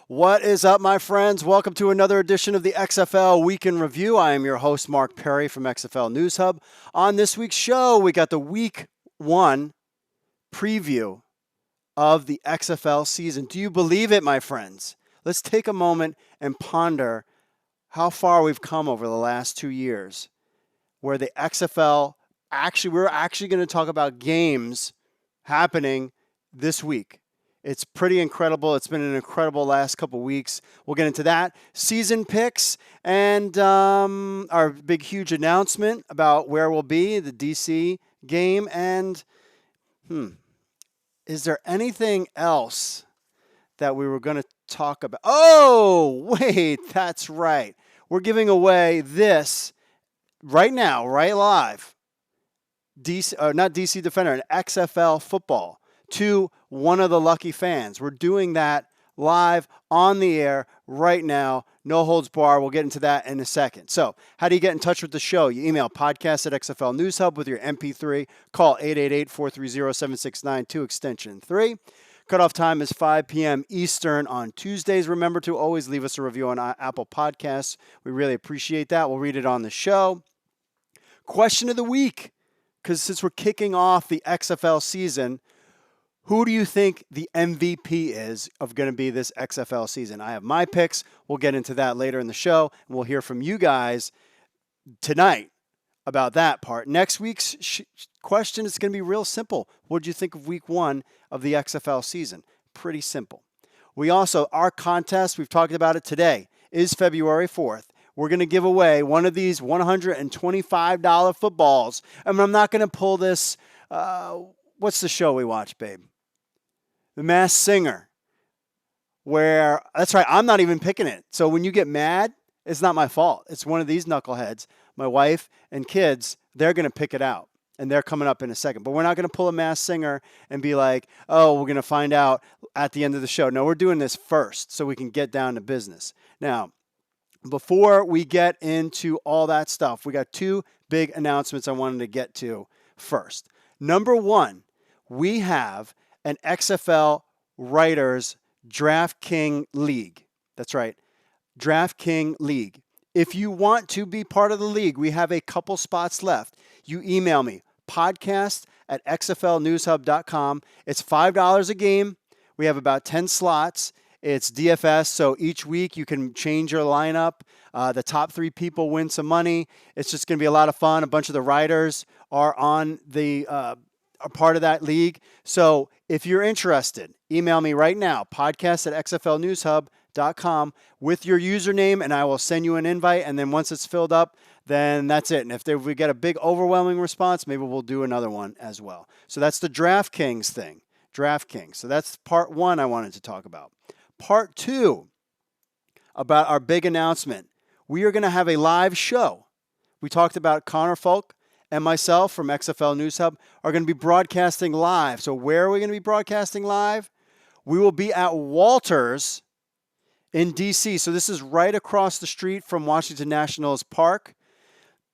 What is up, my friends? Welcome to another edition of the XFL Week in Review. I am your host, Mark Perry from XFL News Hub. On this week's show, we got the Week 1 preview of the XFL season. Do you believe it, my friends? Let's take a moment and ponder how far we've come over the last 2 years, where the XFL we're actually going to talk about games happening this week. It's pretty incredible. It's been an incredible last couple weeks. We'll get into that. Season picks and our big, huge announcement about where we'll be, the DC game. And is there anything else that we were going to talk about? Oh, wait, that's right. We're giving away this right now, right live. Not DC Defender, an XFL football to one of the lucky fans. We're doing that live on the air right now. No holds barred. We'll get into that in a second. So how do you get in touch with the show? You email podcast at XFL News Hub with your MP3. Call 888-430-7692, extension 3. Cutoff time is 5 p.m. Eastern on Tuesdays. Remember to always leave us a review on Apple Podcasts. We really appreciate that. We'll read it on the show. Question of the week, because since we're kicking off the XFL season, who do you think the MVP is of going to be this XFL season? I have my picks. We'll get into that later in the show, and we'll hear from you guys tonight about that part. Next week's question is going to be real simple. What did you think of week 1 of the XFL season? Pretty simple. We also, our contest, we've talked about it today, is February 4th. We're going to give away one of these $125 footballs. I mean, I'm not going to pull this, what's the show we watch, babe? The Masked Singer, where, that's right, I'm not even picking it. So when you get mad, it's not my fault. It's one of these knuckleheads, my wife and kids, they're going to pick it out. And they're coming up in a second. But we're not going to pull a Masked Singer and be like, oh, we're going to find out at the end of the show. No, we're doing this first so we can get down to business. Now, before we get into all that stuff, we got 2 big announcements I wanted to get to first. Number 1, we have an XFL Writers DraftKings League. That's right, DraftKings League. If you want to be part of the league, we have a couple spots left. You email me, podcast@xflnewshub.com. It's $5 a game. We have about 10 slots. It's DFS, so each week you can change your lineup. The top 3 people win some money. It's just going to be a lot of fun. A bunch of the writers are on the a part of that league. So if you're interested, email me right now, podcast@xflnewshub.com with your username, and I will send you an invite. And then once it's filled up, then that's it. And if we get a big overwhelming response, maybe we'll do another one as well. So that's the DraftKings thing. DraftKings. So that's part 1 I wanted to talk about. Part 2, about our big announcement. We are going to have a live show. We talked about Connor Folk and myself from XFL News Hub are going to be broadcasting live. So where are we going to be broadcasting live? We will be at Walters in DC. So this is right across the street from Washington Nationals Park.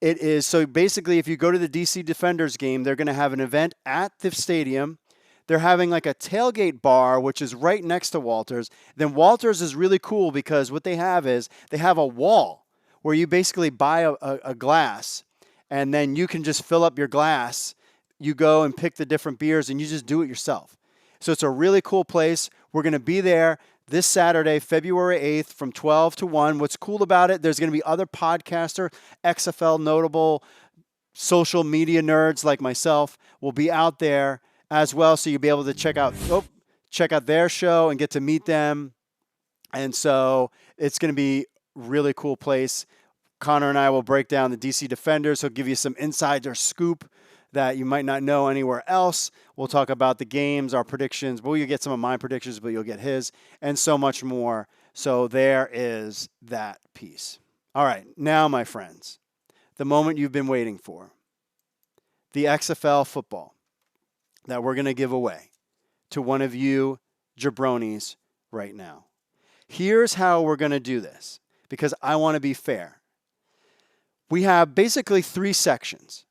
It is, so basically if you go to the DC Defenders game, they're going to have an event at the stadium. They're having like a tailgate bar, which is right next to Walters. Then Walters is really cool because what they have is they have a wall where you basically buy a glass, and then you can just fill up your glass. You go and pick the different beers, and you just do it yourself. So it's a really cool place. We're going to be there this Saturday, February 8th from 12 to 1. What's cool about it, there's going to be other podcaster, XFL notable social media nerds like myself will be out there as well, so you'll be able to check out their show and get to meet them. And so it's going to be really cool place. Connor and I will break down the DC Defenders. He'll give you some insider scoop that you might not know anywhere else. We'll talk about the games, our predictions. Well, you'll get some of my predictions, but you'll get his, and so much more. So there is that piece. All right, now, my friends, the moment you've been waiting for, the XFL football that we're going to give away to one of you jabronis right now. Here's how we're going to do this, because I want to be fair. We have basically 3 sections.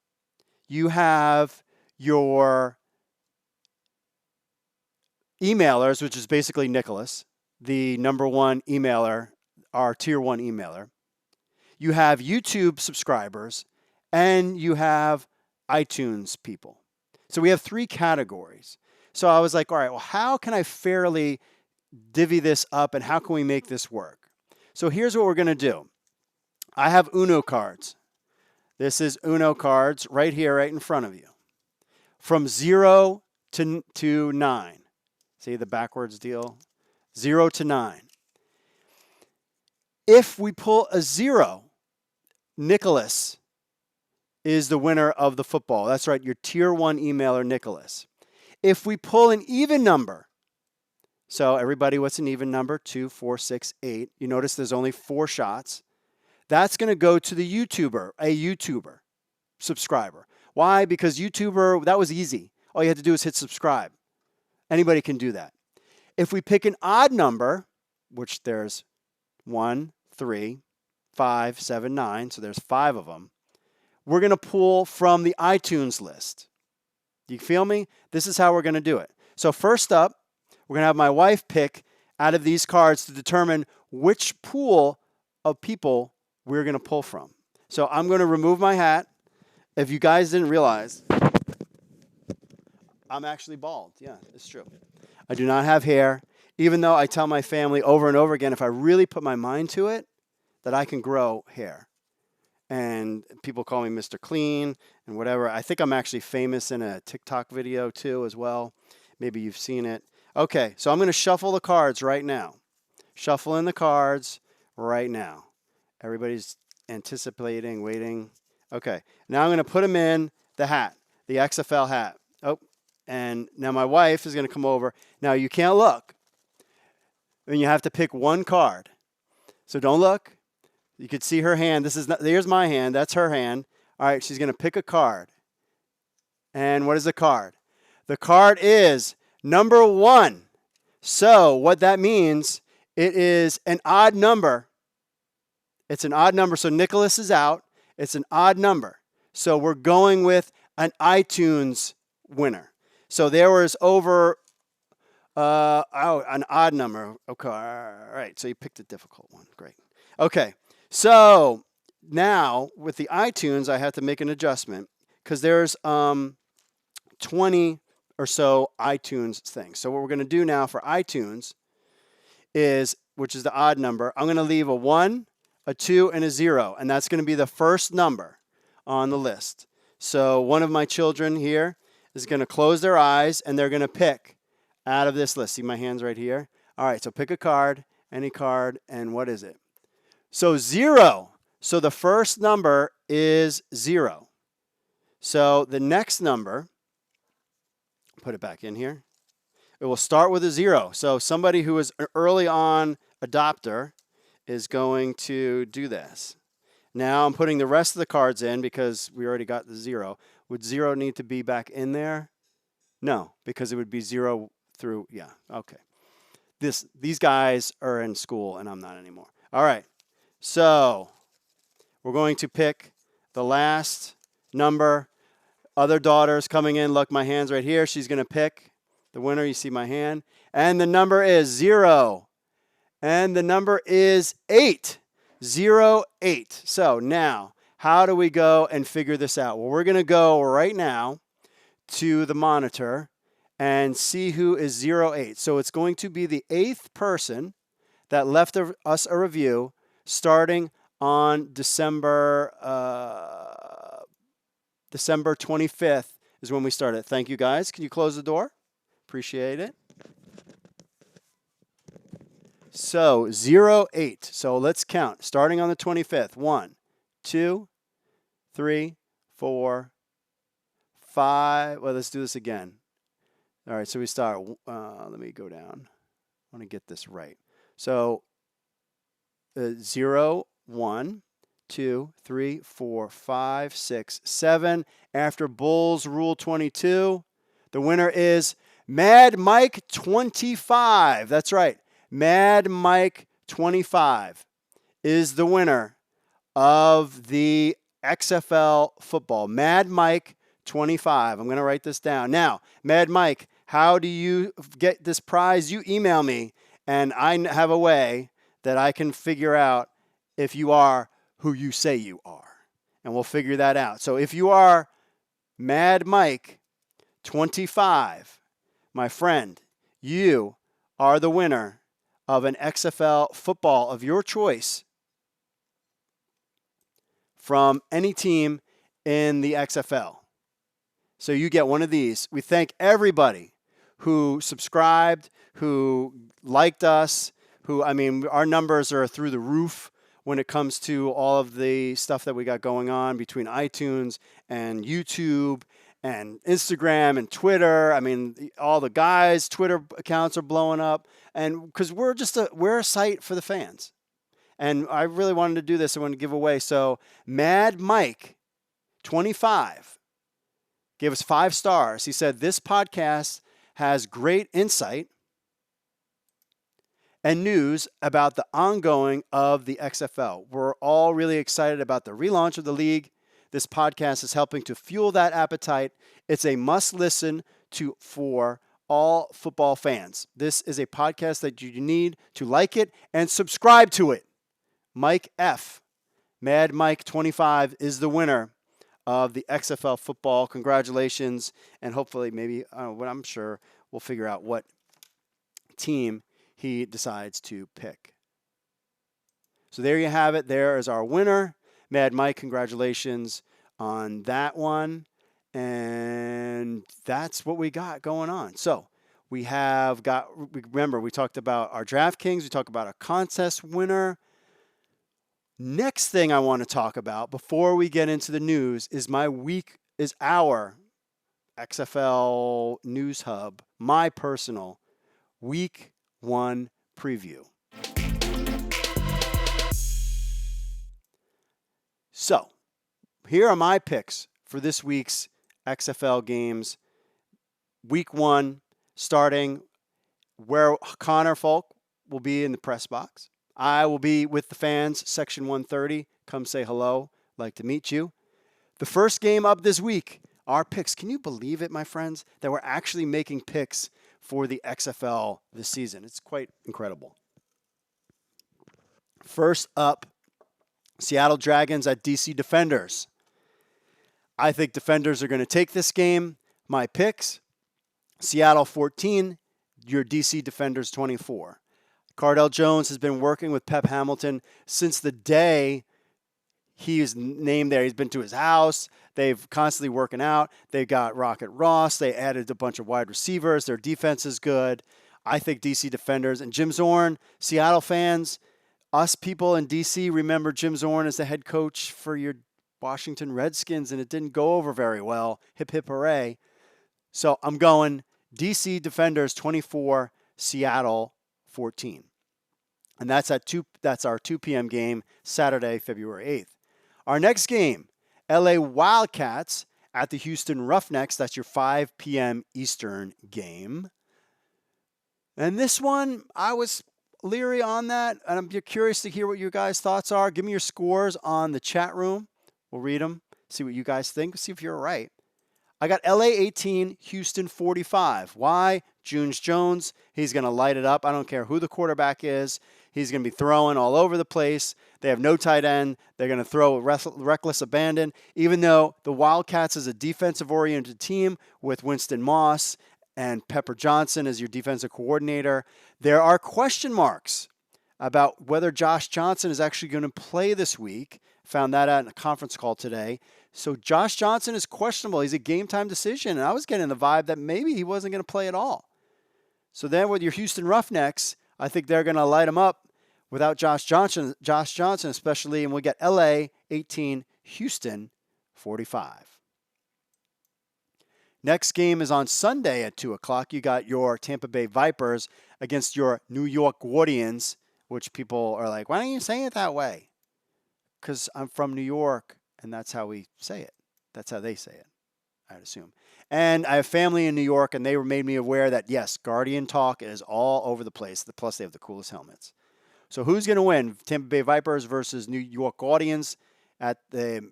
You have your emailers, which is basically Nicholas, the number one emailer, our tier one emailer. You have YouTube subscribers, and you have iTunes people. So we have 3 categories. So I was like, all right, well, how can I fairly divvy this up and how can we make this work? So here's what we're going to do. I have Uno cards. This is Uno cards right here, right in front of you. From 0 to 9. See the backwards deal? 0 to 9. If we pull a 0, Nicholas is the winner of the football. That's right, your tier 1 emailer, Nicholas. If we pull an even number, so everybody, what's an even number? 2, 4, 6, 8. You notice there's only 4 shots. That's going to go to the YouTuber, a YouTuber subscriber. Why? Because YouTuber, that was easy. All you had to do is hit subscribe. Anybody can do that. If we pick an odd number, which there's 1, 3, 5, 7, 9, so there's 5 of them, we're going to pull from the iTunes list. Do you feel me? This is how we're going to do it. So first up, we're going to have my wife pick out of these cards to determine which pool of people we're going to pull from. So I'm going to remove my hat. If you guys didn't realize, I'm actually bald. Yeah, it's true. I do not have hair, even though I tell my family over and over again, if I really put my mind to it, that I can grow hair. And people call me Mr. Clean and whatever. I think I'm actually famous in a TikTok video too as well. Maybe you've seen it. Okay, so I'm going to shuffle the cards right now. Shuffling the cards right now. Everybody's anticipating, waiting. Okay, now I'm going to put them in the hat, the XFL hat. Oh, and now my wife is going to come over. Now you can't look. And you have to pick one card. So don't look. You could see her hand. Here's my hand. That's her hand. All right, she's going to pick a card. And what is the card? The card is number 1. So what that means, it is an odd number. It's an odd number. So Nicholas is out. It's an odd number. So we're going with an iTunes winner. So there was over an odd number. Okay, all right. So you picked a difficult one. Great. Okay. So now with the iTunes, I had to make an adjustment because there's 20 or so iTunes things. So what we're going to do now for iTunes is, which is the odd number, I'm going to leave a 1, a 2, and a 0. And that's going to be the first number on the list. So one of my children here is going to close their eyes and they're going to pick out of this list. See my hands right here? All right, so pick a card, any card, and what is it? So 0. So the first number is 0. So the next number, put it back in here. It will start with a 0. So somebody who is an early on adopter is going to do this. Now I'm putting the rest of the cards in because we already got the 0. Would 0 need to be back in there? No, because it would be 0 through, yeah, okay. These guys are in school and I'm not anymore. All right, so we're going to pick the last number. Other daughters coming in, look, my hand's right here. She's going to pick the winner. You see my hand. And the number is 0. And the number is 8. 0, 8. So now, how do we go and figure this out? Well, we're going to go right now to the monitor and see who is 0, 8. So it's going to be the 8th person that left us a review starting on December 25th is when we started. Thank you, guys. Can you close the door? Appreciate it. So 0, 8. So let's count. Starting on the 25th. 1, 2, 3, 4, 5. Well, let's do this again. All right, so we start. Let me go down. I want to get this right. So 0, 1, 2, 3, 4, 5, 6, 7. After Bulls Rule 22, the winner is Mad Mike 25. That's right. Mad Mike 25 is the winner of the XFL football. Mad Mike 25. I'm going to write this down. Now, Mad Mike, how do you get this prize? You email me And I have a way that I can figure out if you are who you say you are. And we'll figure that out. So if you are Mad Mike 25, my friend, you are the winner of an XFL football of your choice from any team in the XFL. So you get one of these. We thank everybody who subscribed, who liked us, our numbers are through the roof when it comes to all of the stuff that we got going on between iTunes and YouTube and Instagram and Twitter. All the guys' Twitter accounts are blowing up, and because we're a site for the fans. And I really wanted to do this. I wanted to give away. So Mad Mike 25 gave us 5 stars. He said, this podcast has great insight and news about the ongoing of the XFL. We're all really excited about the relaunch of the league. This podcast is helping to fuel that appetite. It's a must listen to for all football fans. This is a podcast that you need to like it and subscribe to it. Mike F. Mad Mike 25 is the winner of the XFL football. Congratulations. And hopefully I'm sure we'll figure out what team he decides to pick. So there you have it. There is our winner. Mad Mike, congratulations on that one. And that's what we got going on. So we talked about our DraftKings. We talked about a contest winner. Next thing I want to talk about before we get into the news is our XFL News Hub, my personal Week 1 preview. So, here are my picks for this week's XFL games. Week 1, starting where Connor Folk will be in the press box. I will be with the fans, section 130. Come say hello. Like to meet you. The first game up this week, our picks. Can you believe it, my friends, that we're actually making picks for the XFL this season? It's quite incredible. First up, Seattle Dragons at DC Defenders. I think Defenders are going to take this game. My picks, Seattle 14, your DC Defenders 24. Cardell Jones has been working with Pep Hamilton since the day he is named there. He's been to his house. They've constantly working out. They've got Rocket Ross. They added a bunch of wide receivers. Their defense is good. I think DC Defenders. And Jim Zorn, Seattle fans, us people in DC remember Jim Zorn as the head coach for your Washington Redskins, and it didn't go over very well. Hip, hip, hooray. So I'm going DC Defenders 24, Seattle 14. And that's our 2 p.m. game, Saturday, February 8th. Our next game, LA Wildcats at the Houston Roughnecks. That's your 5 p.m. Eastern game. And this one, I was leery on that, and I'm curious to hear what your guys' thoughts are. Give me your scores on the chat room. We'll read them, see what you guys think, see if you're right. I got LA 18, Houston 45. Why? Junes Jones. He's going to light it up. I don't care who the quarterback is. He's going to be throwing all over the place. They have no tight end. They're going to throw with reckless abandon. Even though the Wildcats is a defensive-oriented team with Winston Moss and Pepper Johnson as your defensive coordinator, there are question marks about whether Josh Johnson is actually going to play this week. Found that out in a conference call today. So Josh Johnson is questionable. He's a game-time decision, and I was getting the vibe that maybe he wasn't going to play at all. So then with your Houston Roughnecks, I think they're going to light him up without Josh Johnson especially, and we'll get LA 18, Houston 45. Next game is on Sunday at 2 o'clock. You got your Tampa Bay Vipers against your New York Guardians, which people are like, why don't you say it that way? Because I'm from New York, and that's how we say it. That's how they say it, I'd assume. And I have family in New York, and they made me aware that, yes, Guardian talk is all over the place. Plus, they have the coolest helmets. So who's going to win? Tampa Bay Vipers versus New York Guardians at the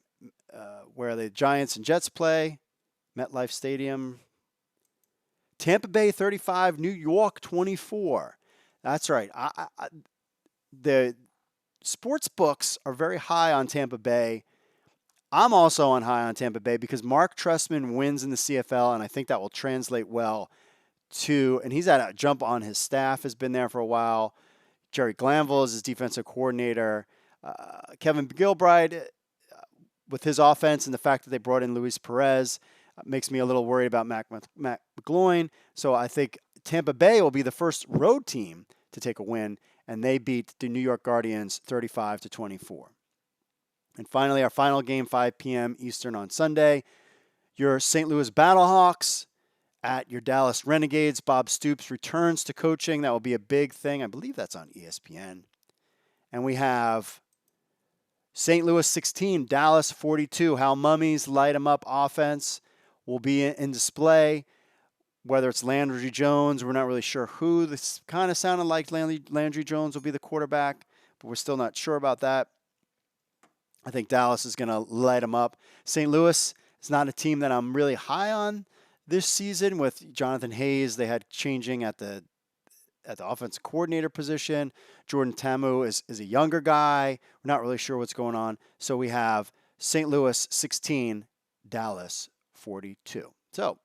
where the Giants and Jets play, MetLife Stadium. Tampa Bay 35, New York 24. That's right. The sports books are very high on Tampa Bay. I'm also on high on Tampa Bay because Mark Trestman wins in the CFL, and I think that will translate well to. And he's had a jump on his staff, has been there for a while. Jerry Glanville is his defensive coordinator. Kevin Gilbride, with his offense and the fact that they brought in Luis Perez, makes me a little worried about Matt McGloin. So I think Tampa Bay will be the first road team to take a win, and they beat the New York Guardians 35-24. And finally, our final game, 5 p.m. Eastern on Sunday. Your St. Louis Battlehawks at your Dallas Renegades. Bob Stoops returns to coaching. That will be a big thing. I believe that's on ESPN. And we have St. Louis 16, Dallas 42. How Mummies light 'em up offense will be in display. Whether it's Landry Jones, we're not really sure who. This kind of sounded like Landry Jones will be the quarterback, but we're still not sure about that. I think Dallas is going to light them up. St. Louis is not a team that I'm really high on this season with Jonathan Hayes. They had changing at the offensive coordinator position. Jordan Tamu is a younger guy. We're not really sure what's going on. So we have St. Louis 16, Dallas 42. So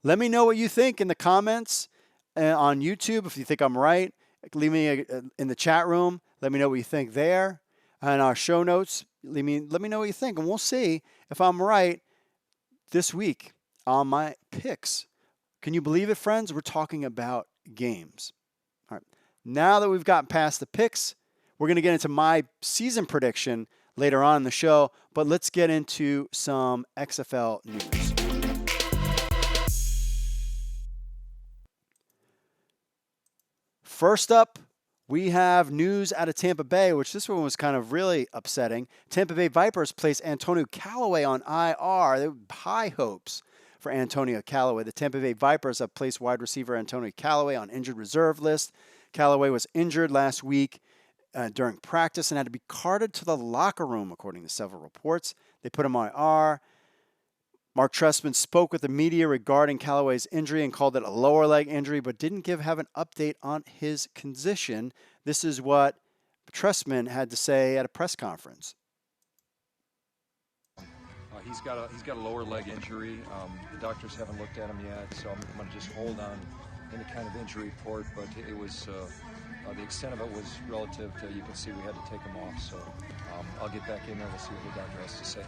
let me know what you think in the comments on YouTube. If you think I'm right, leave me in the chat room. Let me know what you think there. And our show notes, let me know what you think. And we'll see if I'm right this week on my picks. Can you believe it, friends? We're talking about games. All right. Now that we've gotten past the picks, we're going to get into my season prediction later on in the show. But let's get into some XFL news. First up, we have news out of Tampa Bay, which this one was kind of really upsetting. Tampa Bay Vipers place Antonio Callaway on IR. There were high hopes for Antonio Callaway. The Tampa Bay Vipers have placed wide receiver Antonio Callaway on injured reserve list. Callaway was injured last week during practice and had to be carted to the locker room, according to several reports. They put him on IR. Mark Trestman spoke with the media regarding Callaway's injury and called it a lower leg injury, but didn't have an update on his condition. This is what Trestman had to say at a press conference. He's got a lower leg injury. The doctors haven't looked at him yet, so I'm going to just hold on any kind of injury report. But it was the extent of it was relative to, you can see we had to take him off. So I'll get back in there. We'll see what the doctor has to say.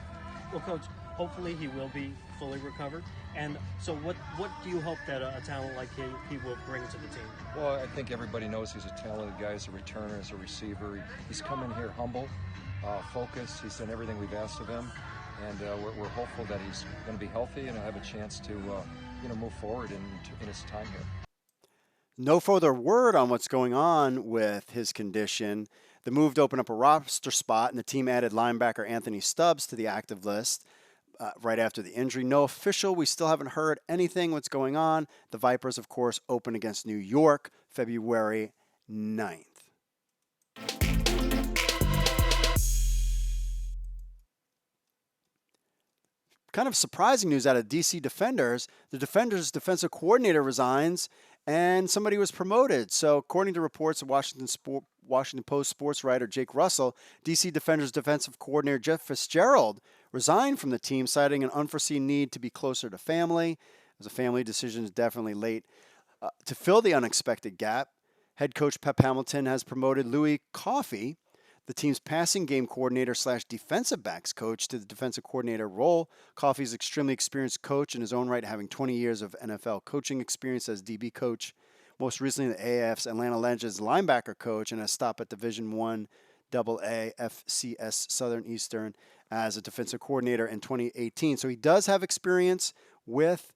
Well, Coach, hopefully he will be fully recovered. And so what do you hope that a talent like he will bring to the team? Well, I think everybody knows he's a talented guy as a returner, as a receiver. He's come in here humble, focused. He's done everything we've asked of him. And we're hopeful that he's going to be healthy and have a chance to move forward in his time here. No further word on what's going on with his condition. The move to open up a roster spot, and the team added linebacker Anthony Stubbs to the active list right after the injury. No official. We still haven't heard anything what's going on. The Vipers, of course, open against New York February 9th. Kind of surprising news out of DC Defenders. The Defenders' defensive coordinator resigns and somebody was promoted. So according to reports of Washington Post sports writer Jake Russell, DC Defenders defensive coordinator Jeff Fitzgerald resigned from the team, citing an unforeseen need to be closer to family. It was a family decision, definitely late. To fill the unexpected gap, head coach Pep Hamilton has promoted Louis Coffey, the team's passing game coordinator / defensive backs coach, to the defensive coordinator role. Coffey is an extremely experienced coach in his own right, having 20 years of NFL coaching experience as DB coach. Most recently, the AAF's Atlanta Legends linebacker coach and a stop at Division I AA FCS Southern Eastern as a defensive coordinator in 2018. So he does have experience with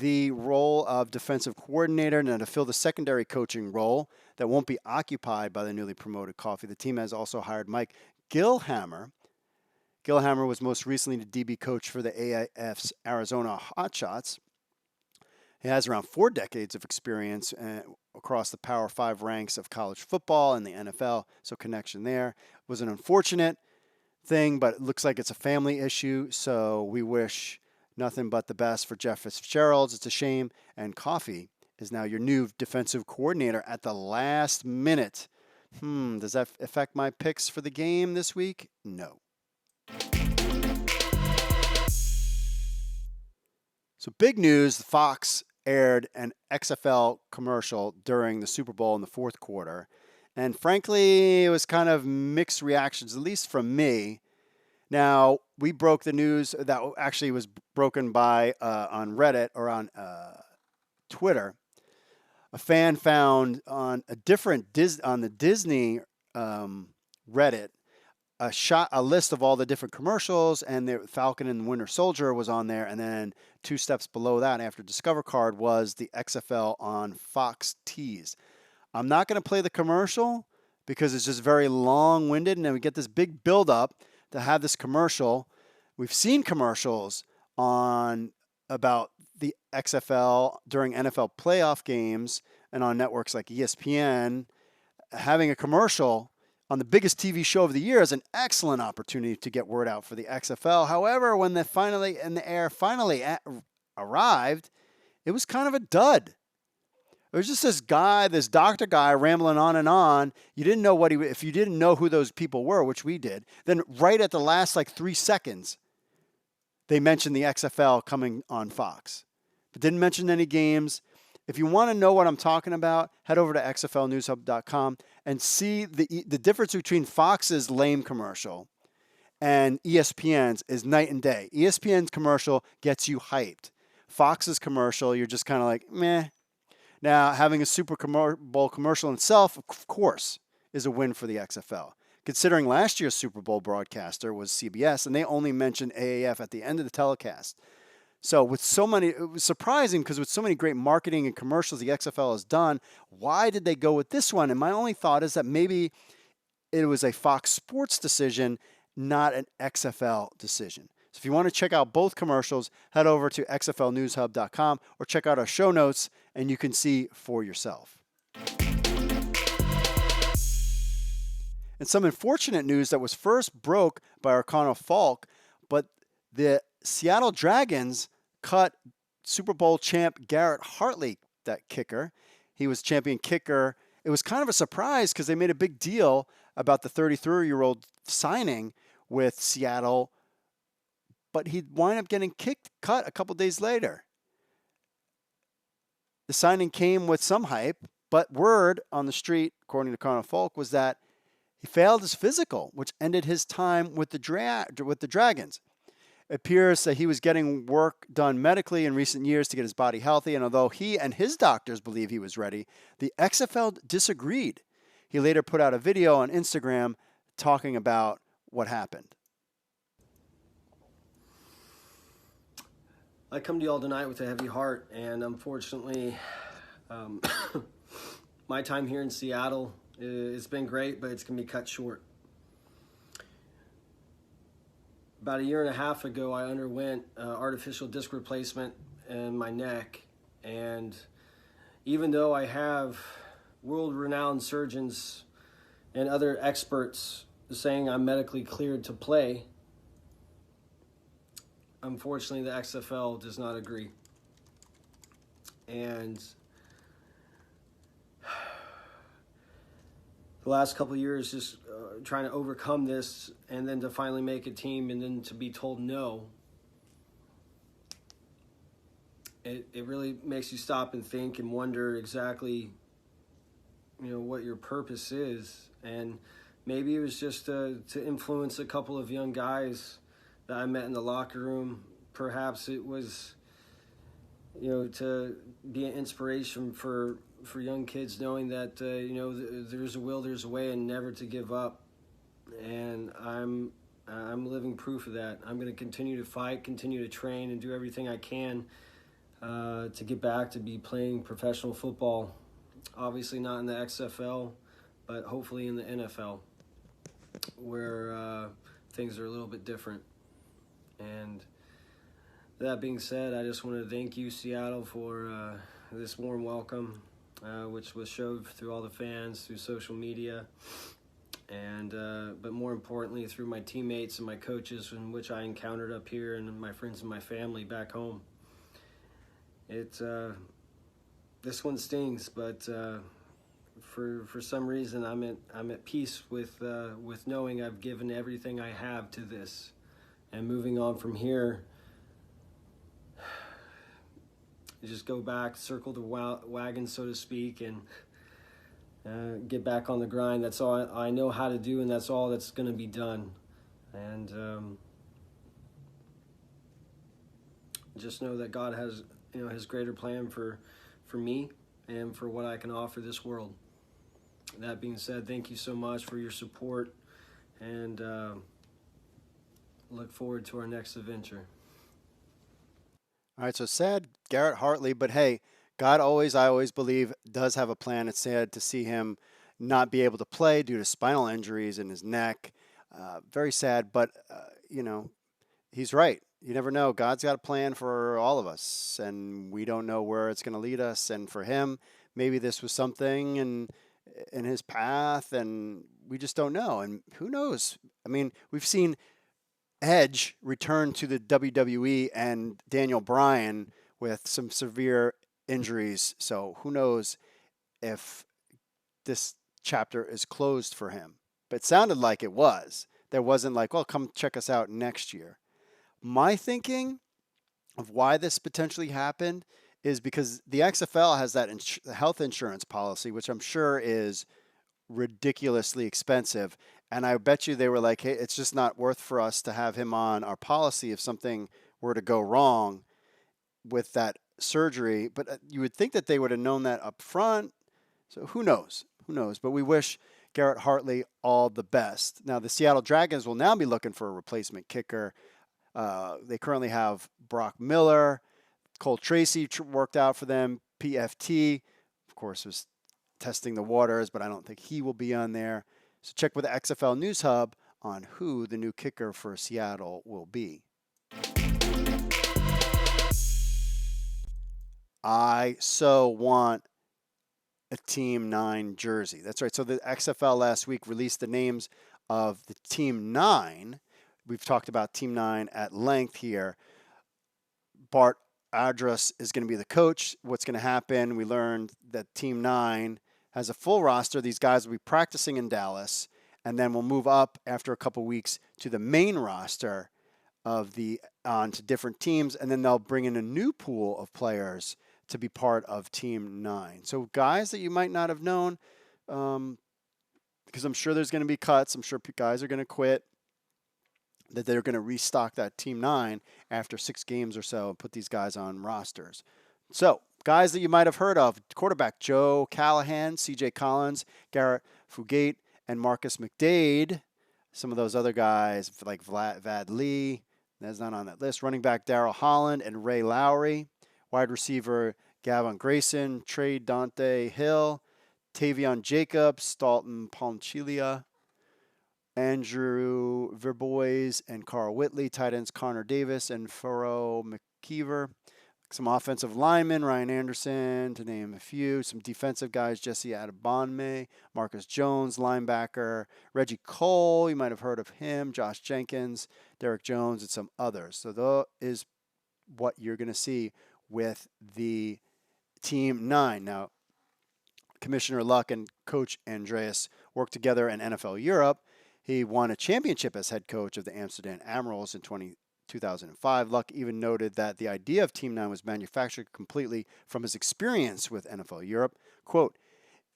the role of defensive coordinator, and to fill the secondary coaching role that won't be occupied by the newly promoted Coffey. The team has also hired Mike Gilhammer. Gilhammer was most recently the DB coach for the AAF's Arizona Hotshots. He has around 4 decades of experience across the Power 5 ranks of college football and the NFL, so connection there. It was an unfortunate thing, but it looks like it's a family issue, so we wish nothing but the best for Jeff Fitzgerald. It's a shame, and Coffey is now your new defensive coordinator at the last minute. Does that affect my picks for the game this week? No. So big news, Fox aired an XFL commercial during the Super Bowl in the fourth quarter. And frankly, it was kind of mixed reactions, at least from me. Now, we broke the news that actually was broken by on Reddit or on Twitter. A fan found on a different on the Disney Reddit a list of all the different commercials, and the Falcon and the Winter Soldier was on there, and then 2 steps below that, after Discover Card, was the XFL on Fox Tees. I'm not going to play the commercial because it's just very long-winded, and then we get this big build-up to have this commercial. We've seen commercials on about the XFL during NFL playoff games and on networks like ESPN. Having a commercial on the biggest TV show of the year is an excellent opportunity to get word out for the XFL. However, when the air finally arrived, it was kind of a dud. It was just this doctor guy rambling on and on. You didn't know if you didn't know who those people were, which we did, then right at the last 3 seconds, they mentioned the XFL coming on Fox, but didn't mention any games. If you want to know what I'm talking about, head over to xflnewshub.com and see the difference between Fox's lame commercial and ESPN's is night and day. ESPN's commercial gets you hyped. Fox's commercial, you're just kind of like, meh. Now, having a Super Bowl commercial in itself, of course, is a win for the XFL. Considering last year's Super Bowl broadcaster was CBS, and they only mentioned AAF at the end of the telecast. So it was surprising because with so many great marketing and commercials the XFL has done, why did they go with this one? And my only thought is that maybe it was a Fox Sports decision, not an XFL decision. So if you want to check out both commercials, head over to xflnewshub.com or check out our show notes and you can see for yourself. And some unfortunate news that was first broke by Arcana Falk, but the Seattle Dragons cut Super Bowl champ Garrett Hartley, that kicker. He was champion kicker. It was kind of a surprise because they made a big deal about the 33-year-old signing with Seattle, but he'd wind up getting cut a couple days later. The signing came with some hype, but word on the street, according to Arcana Falk, was that he failed his physical, which ended his time with the Dragons. It appears that he was getting work done medically in recent years to get his body healthy, and although he and his doctors believe he was ready, the XFL disagreed. He later put out a video on Instagram talking about what happened. I come to y'all tonight with a heavy heart, and unfortunately, my time here in Seattle, it's been great, but it's going to be cut short. About 1.5 years ago, I underwent artificial disc replacement in my neck, and even though I have world-renowned surgeons and other experts saying I'm medically cleared to play, unfortunately, the XFL does not agree. And the last couple of years just trying to overcome this and then to finally make a team and then to be told no, it really makes you stop and think and wonder exactly, what your purpose is. And maybe it was just to influence a couple of young guys that I met in the locker room. Perhaps it was, to be an inspiration for young kids, knowing that, there's a will, there's a way, and never to give up. And I'm living proof of that. I'm going to continue to fight, continue to train, and do everything I can to get back to be playing professional football. Obviously not in the XFL, but hopefully in the NFL, where things are a little bit different. And that being said, I just want to thank you, Seattle, for this warm welcome, which was showed through all the fans, through social media, and but more importantly, through my teammates and my coaches, in which I encountered up here, and my friends and my family back home. It's this one stings, but for some reason I'm at peace with knowing I've given everything I have to this, and moving on from here. Just go back, circle the wagon, so to speak, and get back on the grind. That's all I know how to do, and that's all that's going to be done. And just know that God has, His greater plan for me and for what I can offer this world. That being said, thank you so much for your support, and look forward to our next adventure. All right, so sad Garrett Hartley, but hey, God always, I always believe, does have a plan. It's sad to see him not be able to play due to spinal injuries in his neck. Very sad, but, he's right. You never know. God's got a plan for all of us, and we don't know where it's going to lead us. And for him, maybe this was something in his path, and we just don't know. And who knows? I mean, we've seen Edge return to the WWE and Daniel Bryan with some severe injuries. So who knows if this chapter is closed for him. But it sounded like it was. There wasn't like, well, come check us out next year. My thinking of why this potentially happened is because the XFL has that health insurance policy, which I'm sure is ridiculously expensive. And I bet you they were like, hey, it's just not worth for us to have him on our policy if something were to go wrong with that surgery. But you would think that they would have known that up front. So who knows? Who knows? But we wish Garrett Hartley all the best. Now, the Seattle Dragons will now be looking for a replacement kicker. They currently have Brock Miller. Cole Tracy worked out for them. PFT, of course, was testing the waters, but I don't think he will be on there. So check with the XFL News Hub on who the new kicker for Seattle will be. I so want a Team 9 jersey. That's right. So the XFL last week released the names of the Team 9. We've talked about Team 9 at length here. Bart Adras is going to be the coach. What's going to happen? We learned that Team 9 has a full roster. These guys will be practicing in Dallas, and then we'll move up after a couple weeks to the main roster of onto different teams, and then they'll bring in a new pool of players to be part of Team 9. So guys that you might not have known, because I'm sure there's going to be cuts. I'm sure guys are going to quit, that they're going to restock that Team 9 after 6 games or so and put these guys on rosters. So guys that you might have heard of: quarterback Joe Callahan, CJ Collins, Garrett Fugate, and Marcus McDade. Some of those other guys like Vad Lee, that's not on that list. Running back Darryl Holland and Ray Lowry. Wide receiver Gavin Grayson, Trey Dante Hill, Tavion Jacobs, Dalton Ponchilia, Andrew Verbois, and Carl Whitley. Tight ends Connor Davis and Furrow McKeever. Some offensive linemen, Ryan Anderson, to name a few. Some defensive guys, Jesse Adebonme, Marcus Jones, linebacker, Reggie Cole, you might have heard of him, Josh Jenkins, Derek Jones, and some others. So that is what you're going to see with the Team 9. Now, Commissioner Luck and Coach Andreas worked together in NFL Europe. He won a championship as head coach of the Amsterdam Admirals in 2005. Luck even noted that the idea of Team 9 was manufactured completely from his experience with NFL Europe. Quote,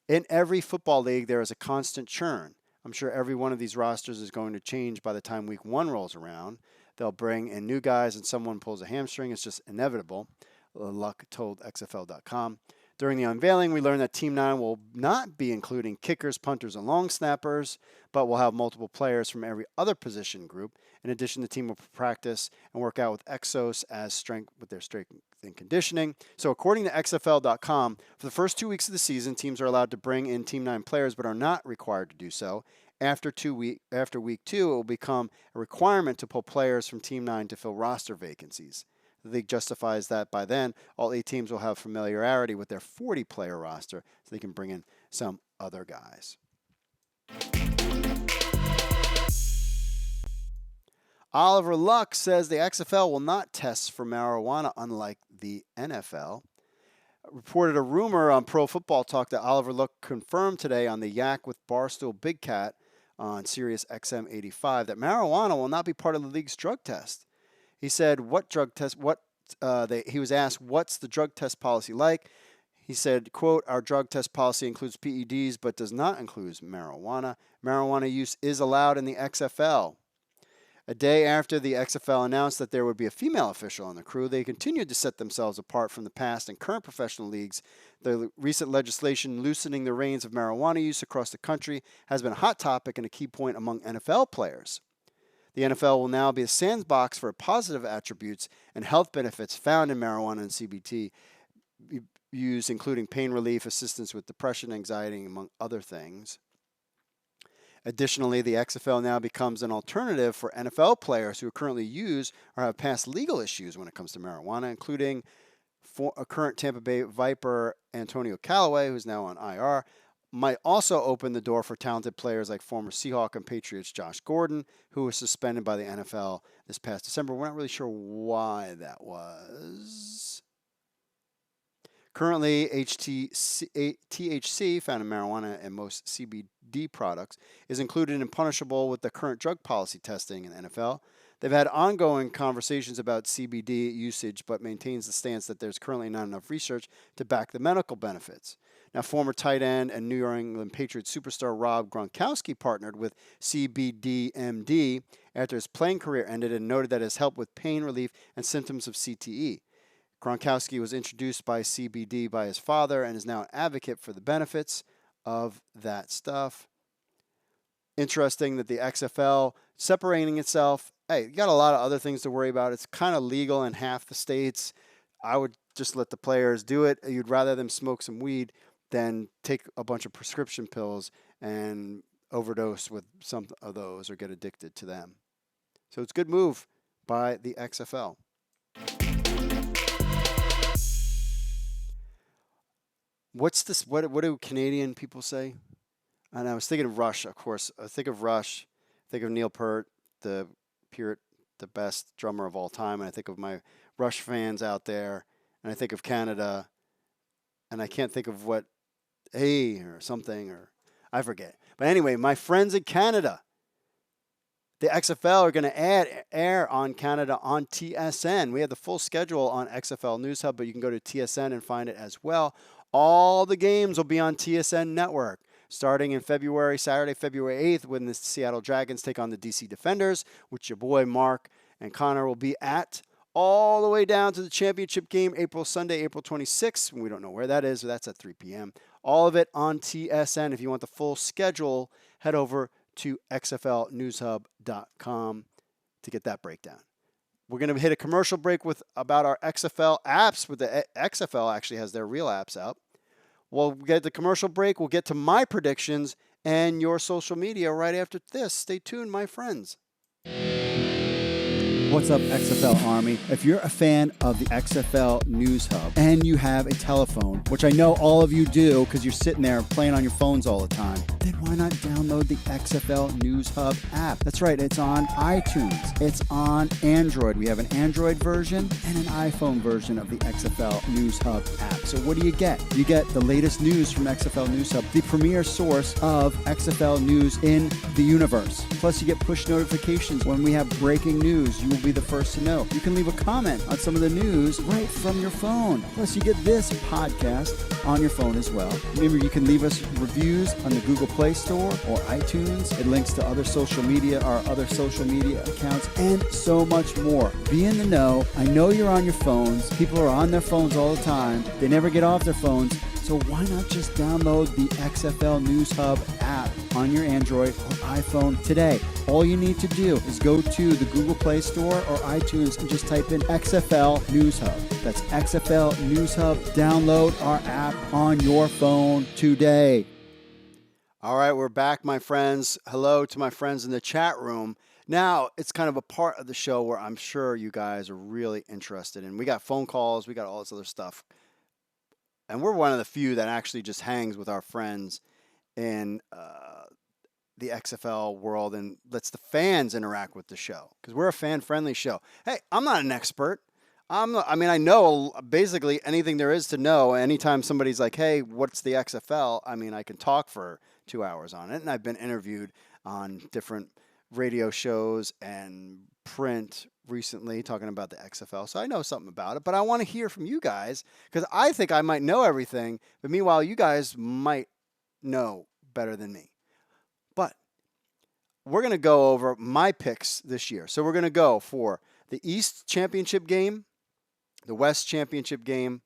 "In every football league, there is a constant churn. I'm sure every one of these rosters is going to change by the time week 1 rolls around. They'll bring in new guys and someone pulls a hamstring. It's just inevitable," Luck told XFL.com. During the unveiling, we learned that Team 9 will not be including kickers, punters, and long snappers, but will have multiple players from every other position group. In addition, the team will practice and work out with Exos with their strength and conditioning. So according to XFL.com, for the first 2 weeks of the season, teams are allowed to bring in Team 9 players, but are not required to do so. After week 2, it will become a requirement to pull players from Team 9 to fill roster vacancies. The league justifies that by then, all 8 teams will have familiarity with their 40-player roster, so they can bring in some other guys. Oliver Luck says the XFL will not test for marijuana, unlike the NFL. reported a rumor on Pro Football Talk that Oliver Luck confirmed today on the Yak with Barstool Big Cat on Sirius XM 85 that marijuana will not be part of the league's drug test. He said, "What drug test? He was asked, what's the drug test policy like?" He said, quote, "Our drug test policy includes PEDs but does not include marijuana. Marijuana use is allowed in the XFL." A day after the XFL announced that there would be a female official on the crew, they continued to set themselves apart from the past and current professional leagues. The recent legislation loosening the reins of marijuana use across the country has been a hot topic and a key point among NFL players. The NFL will now be a sandbox for positive attributes and health benefits found in marijuana and CBD use, including pain relief, assistance with depression, anxiety, among other things. Additionally, the XFL now becomes an alternative for NFL players who currently use or have past legal issues when it comes to marijuana, including a current Tampa Bay Viper Antonio Callaway, who's now on IR. Might also open the door for talented players like former Seahawk and Patriots Josh Gordon, who was suspended by the NFL this past December. We're not really sure why that was. Currently, THC, found in marijuana and most CBD products, is included and punishable with the current drug policy testing in the NFL. They've had ongoing conversations about CBD usage, but maintains the stance that there's currently not enough research to back the medical benefits. Now, former tight end and New England Patriots superstar Rob Gronkowski partnered with CBDMD after his playing career ended and noted that it has helped with pain relief and symptoms of CTE. Gronkowski was introduced by CBD by his father and is now an advocate for the benefits of that stuff. Interesting that the XFL separating itself. Hey, you got a lot of other things to worry about. It's kind of legal in half the states. I would just let the players do it. You'd rather them smoke some weed than take a bunch of prescription pills and overdose with some of those or get addicted to them. So it's a good move by the XFL. What's this? What do Canadian people say? And I was thinking of Rush, of course. I think of Rush, think of Neil Peart, the best drummer of all time. And I think of my Rush fans out there. And I think of Canada. And I can't think of what, hey, or something, or I forget. But anyway, my friends in Canada, the XFL are going to air on Canada on TSN. We have the full schedule on XFL News Hub, but you can go to TSN and find it as well. All the games will be on TSN Network, starting in Saturday, February 8th, when the Seattle Dragons take on the DC Defenders, which your boy Mark and Connor will be at, all the way down to the championship game, Sunday, April 26th. We don't know where that is, but that's at 3 p.m. All of it on TSN. If you want the full schedule, head over to xflnewshub.com to get that breakdown. We're going to hit a commercial break about our XFL apps. With the XFL actually has their real apps out. We'll get the commercial break. We'll get to my predictions and your social media right after this. Stay tuned, my friends. What's up, XFL Army? If you're a fan of the XFL News Hub and you have a telephone, which I know all of you do because you're sitting there playing on your phones all the time, then why not download the XFL News Hub app? That's right, it's on iTunes. It's on Android. We have an Android version and an iPhone version of the XFL News Hub app. So what do? You get the latest news from XFL News Hub, the premier source of XFL news in the universe. Plus, you get push notifications when we have breaking news. You will be the first to know. You can leave a comment on some of the news right from your phone. Plus, you get this podcast on your phone as well. Remember, you can leave us reviews on the Google Play Store or iTunes. It links to other social media, our other social media accounts, and so much more. Be in the know. I know you're on your phones. People are on their phones all the time. They never get off their phones. So why not just download the XFL News Hub app on your Android or iPhone today? All you need to do is go to the Google Play Store or iTunes and just type in XFL News Hub. That's XFL News Hub. Download our app on your phone today. All right, we're back, my friends. Hello to my friends in the chat room. Now, it's kind of a part of the show where I'm sure you guys are really interested in. We got phone calls. We got all this other stuff. And we're one of the few that actually just hangs with our friends in the XFL world and lets the fans interact with the show because we're a fan-friendly show. Hey, I'm not an expert. I mean, I know basically anything there is to know. Anytime somebody's like, "Hey, what's the XFL?" I mean, I can talk for 2 hours on it, and I've been interviewed on different radio shows and print recently talking about the XFL, so I know something about it. But I want to hear from you guys because I think I might know everything, but meanwhile, you guys might know better than me. But we're going to go over my picks this year. So we're going to go for the East Championship game, the West Championship game,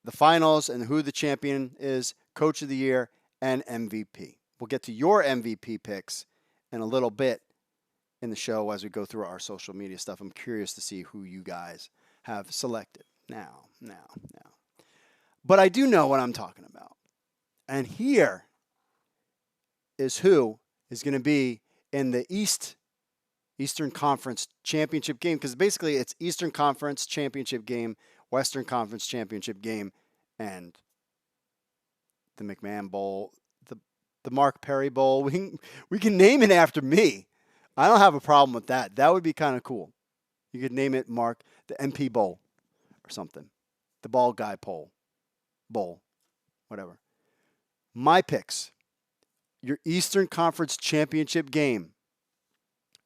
the finals, and who the champion is, Coach of the Year, and MVP. We'll get to your MVP picks in a little bit in the show as we go through our social media stuff. I'm curious to see who you guys have selected. Now. But I do know what I'm talking about. And here is who is going to be in the Eastern Conference Championship game, because basically it's Eastern Conference Championship game, Western Conference Championship game, and the McMahon Bowl, the Mark Perry Bowl. We can name it after me. I don't have a problem with that. That would be kind of cool. You could name it the MP Bowl or something. The Ball Guy Bowl, whatever. My picks. Your Eastern Conference Championship game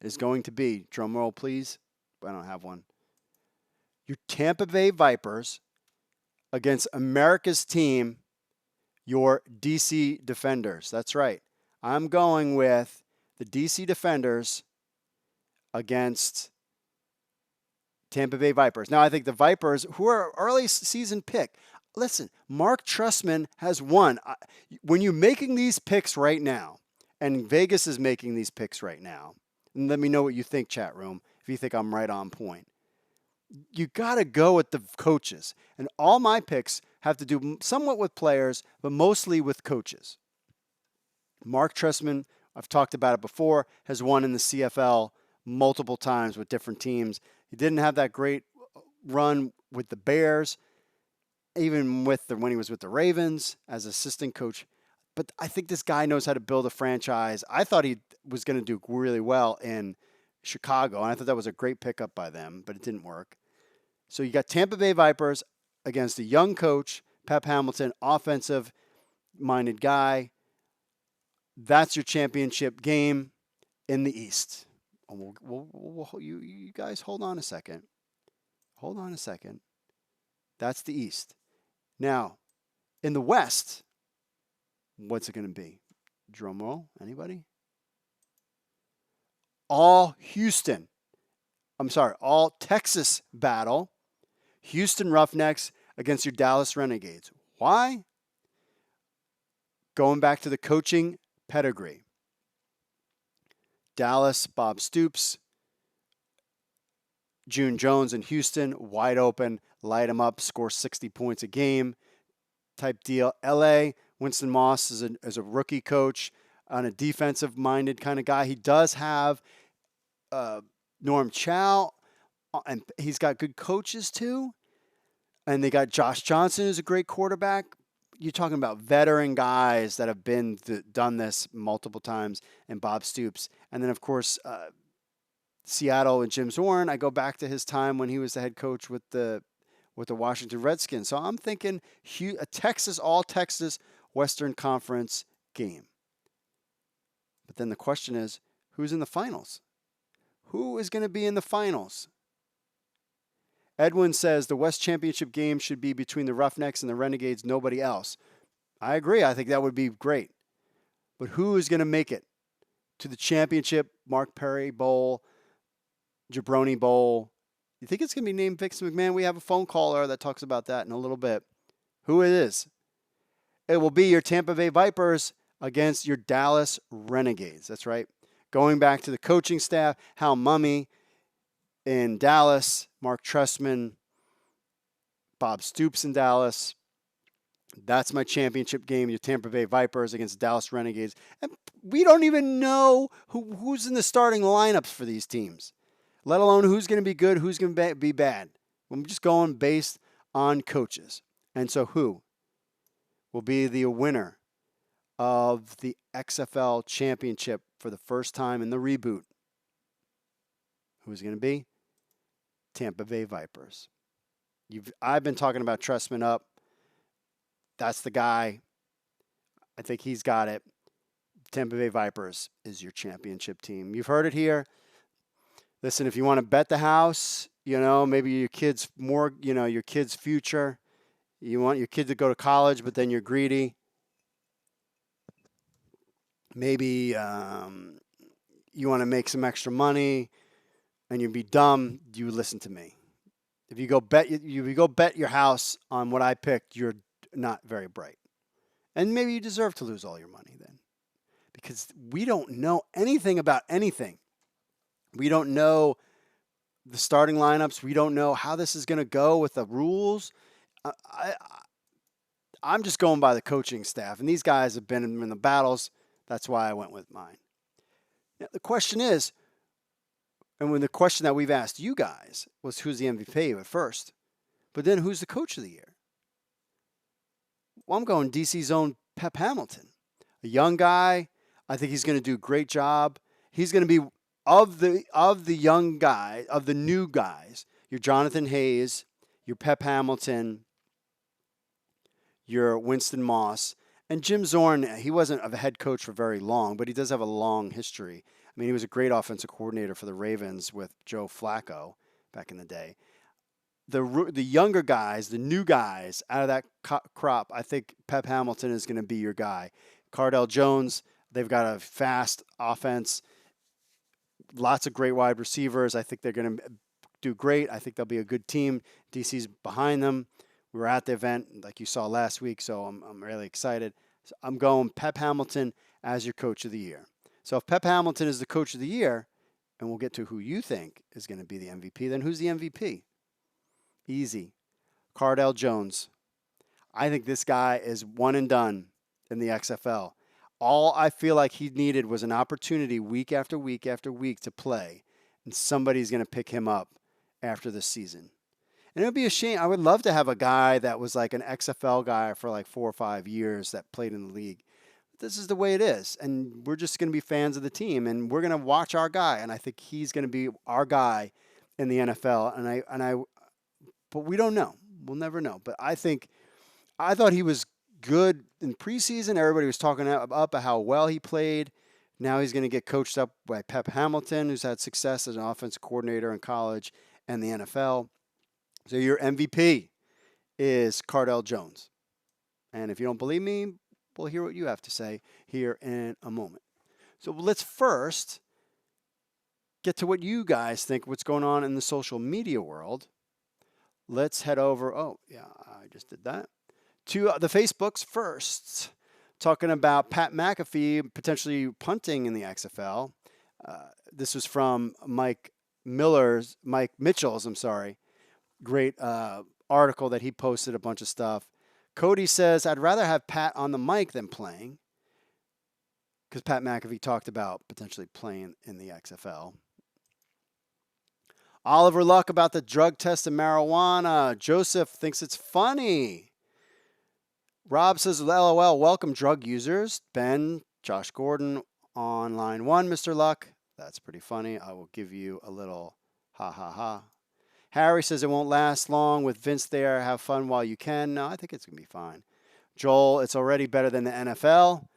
is going to be, drum roll please, I don't have one, your Tampa Bay Vipers against America's team, your DC Defenders. That's right. I'm going with the DC Defenders against Tampa Bay Vipers. Now, I think the Vipers, who are an early season pick, listen, Mark Trestman has won. When you're making these picks right now, and Vegas is making these picks right now, and let me know what you think, chat room, if you think I'm right on point. You got to go with the coaches. And all my picks have to do somewhat with players, but mostly with coaches. Mark Trestman, I've talked about it before, has won in the CFL multiple times with different teams. He didn't have that great run with the Bears, even when he was with the Ravens as assistant coach. But I think this guy knows how to build a franchise. I thought he was going to do really well in Chicago, and I thought that was a great pickup by them, but it didn't work. So you got Tampa Bay Vipers against a young coach, Pep Hamilton, offensive-minded guy. That's your championship game in the East. You guys hold on a second. That's the East. Now, in the West, what's it going to be? Drum roll, anybody? All Texas battle. Houston Roughnecks against your Dallas Renegades. Why? Going back to the coaching pedigree. Dallas, Bob Stoops, June Jones in Houston, wide open, light them up, score 60 points a game type deal. LA, Winston Moss is a rookie coach on a defensive-minded kind of guy. He does have Norm Chow, and he's got good coaches too. And they got Josh Johnson, who's a great quarterback. You're talking about veteran guys that have done this multiple times, and Bob Stoops. And then, of course, Seattle and Jim Zorn. I go back to his time when he was the head coach with the Washington Redskins. So I'm thinking a all Texas Western Conference game. But then the question is, who's in the finals? Who is going to be in the finals? Edwin says the West Championship game should be between the Roughnecks and the Renegades, nobody else. I agree. I think that would be great. But who is going to make it to the championship, Mark Perry Bowl, Jabroni Bowl? You think it's going to be named Vince McMahon? We have a phone caller that talks about that in a little bit. Who it is? It will be your Tampa Bay Vipers against your Dallas Renegades. That's right. Going back to the coaching staff, Hal Mummy in Dallas, Mark Trestman, Bob Stoops in Dallas. That's my championship game, your Tampa Bay Vipers against Dallas Renegades. And we don't even know who's in the starting lineups for these teams, let alone who's going to be good, who's going to be bad. I'm just going based on coaches. And so who will be the winner of the XFL championship for the first time in the reboot? Who's going to be? Tampa Bay Vipers. I've been talking about Trestman up. That's the guy. I think he's got it. Tampa Bay Vipers is your championship team. You've heard it here. Listen, if you want to bet the house, maybe your kid's more, your kid's future. You want your kid to go to college, but then you're greedy. Maybe you want to make some extra money and you'd be dumb, you would listen to me. If you go bet your house on what I picked, you're not very bright. And maybe you deserve to lose all your money then. Because we don't know anything about anything. We don't know the starting lineups. We don't know how this is going to go with the rules. I'm just going by the coaching staff. And these guys have been in the battles. That's why I went with mine. Now, the question is, and when the question that we've asked you guys was who's the MVP at first, but then who's the coach of the year? Well, I'm going DC's own Pep Hamilton, a young guy. I think he's going to do a great job. He's going to be of the young guy, of the new guys. Your Jonathan Hayes, your Pep Hamilton, your Winston Moss, and Jim Zorn. He wasn't a head coach for very long, but he does have a long history. I mean, he was a great offensive coordinator for the Ravens with Joe Flacco back in the day. The younger guys, the new guys out of that crop, I think Pep Hamilton is going to be your guy. Cardell Jones, they've got a fast offense, lots of great wide receivers. I think they're going to do great. I think they'll be a good team. DC's behind them. We were at the event like you saw last week, so I'm really excited. So I'm going Pep Hamilton as your coach of the year. So if Pep Hamilton is the coach of the year, and we'll get to who you think is going to be the MVP, then who's the MVP? Easy. Cardell Jones. I think this guy is one and done in the XFL. All I feel like he needed was an opportunity week after week after week to play, and somebody's going to pick him up after this season. And it would be a shame. I would love to have a guy that was like an XFL guy for like 4 or 5 years that played in the league. This is the way it is, and we're just going to be fans of the team, and we're going to watch our guy, and I think he's going to be our guy in the NFL. But we don't know. We'll never know. But I thought he was good in preseason. Everybody was talking up how well he played. Now he's going to get coached up by Pep Hamilton, who's had success as an offensive coordinator in college and the NFL. So your MVP is Cardell Jones. And if you don't believe me, we'll hear what you have to say here in a moment. So let's first get to what you guys think, what's going on in the social media world. Let's head over. Oh, yeah, I just did that. To the Facebooks first, talking about Pat McAfee potentially punting in the XFL. This was from Mike Mitchell's, great article that he posted, a bunch of stuff. Cody says, I'd rather have Pat on the mic than playing, because Pat McAfee talked about potentially playing in the XFL. Oliver Luck about the drug test and marijuana. Joseph thinks it's funny. Rob says, LOL, welcome drug users. Ben, Josh Gordon on line 1, Mr. Luck. That's pretty funny. I will give you a little ha ha ha. Harry says it won't last long with Vince there. Have fun while you can. No, I think it's going to be fine. Joel, it's already better than the NFL.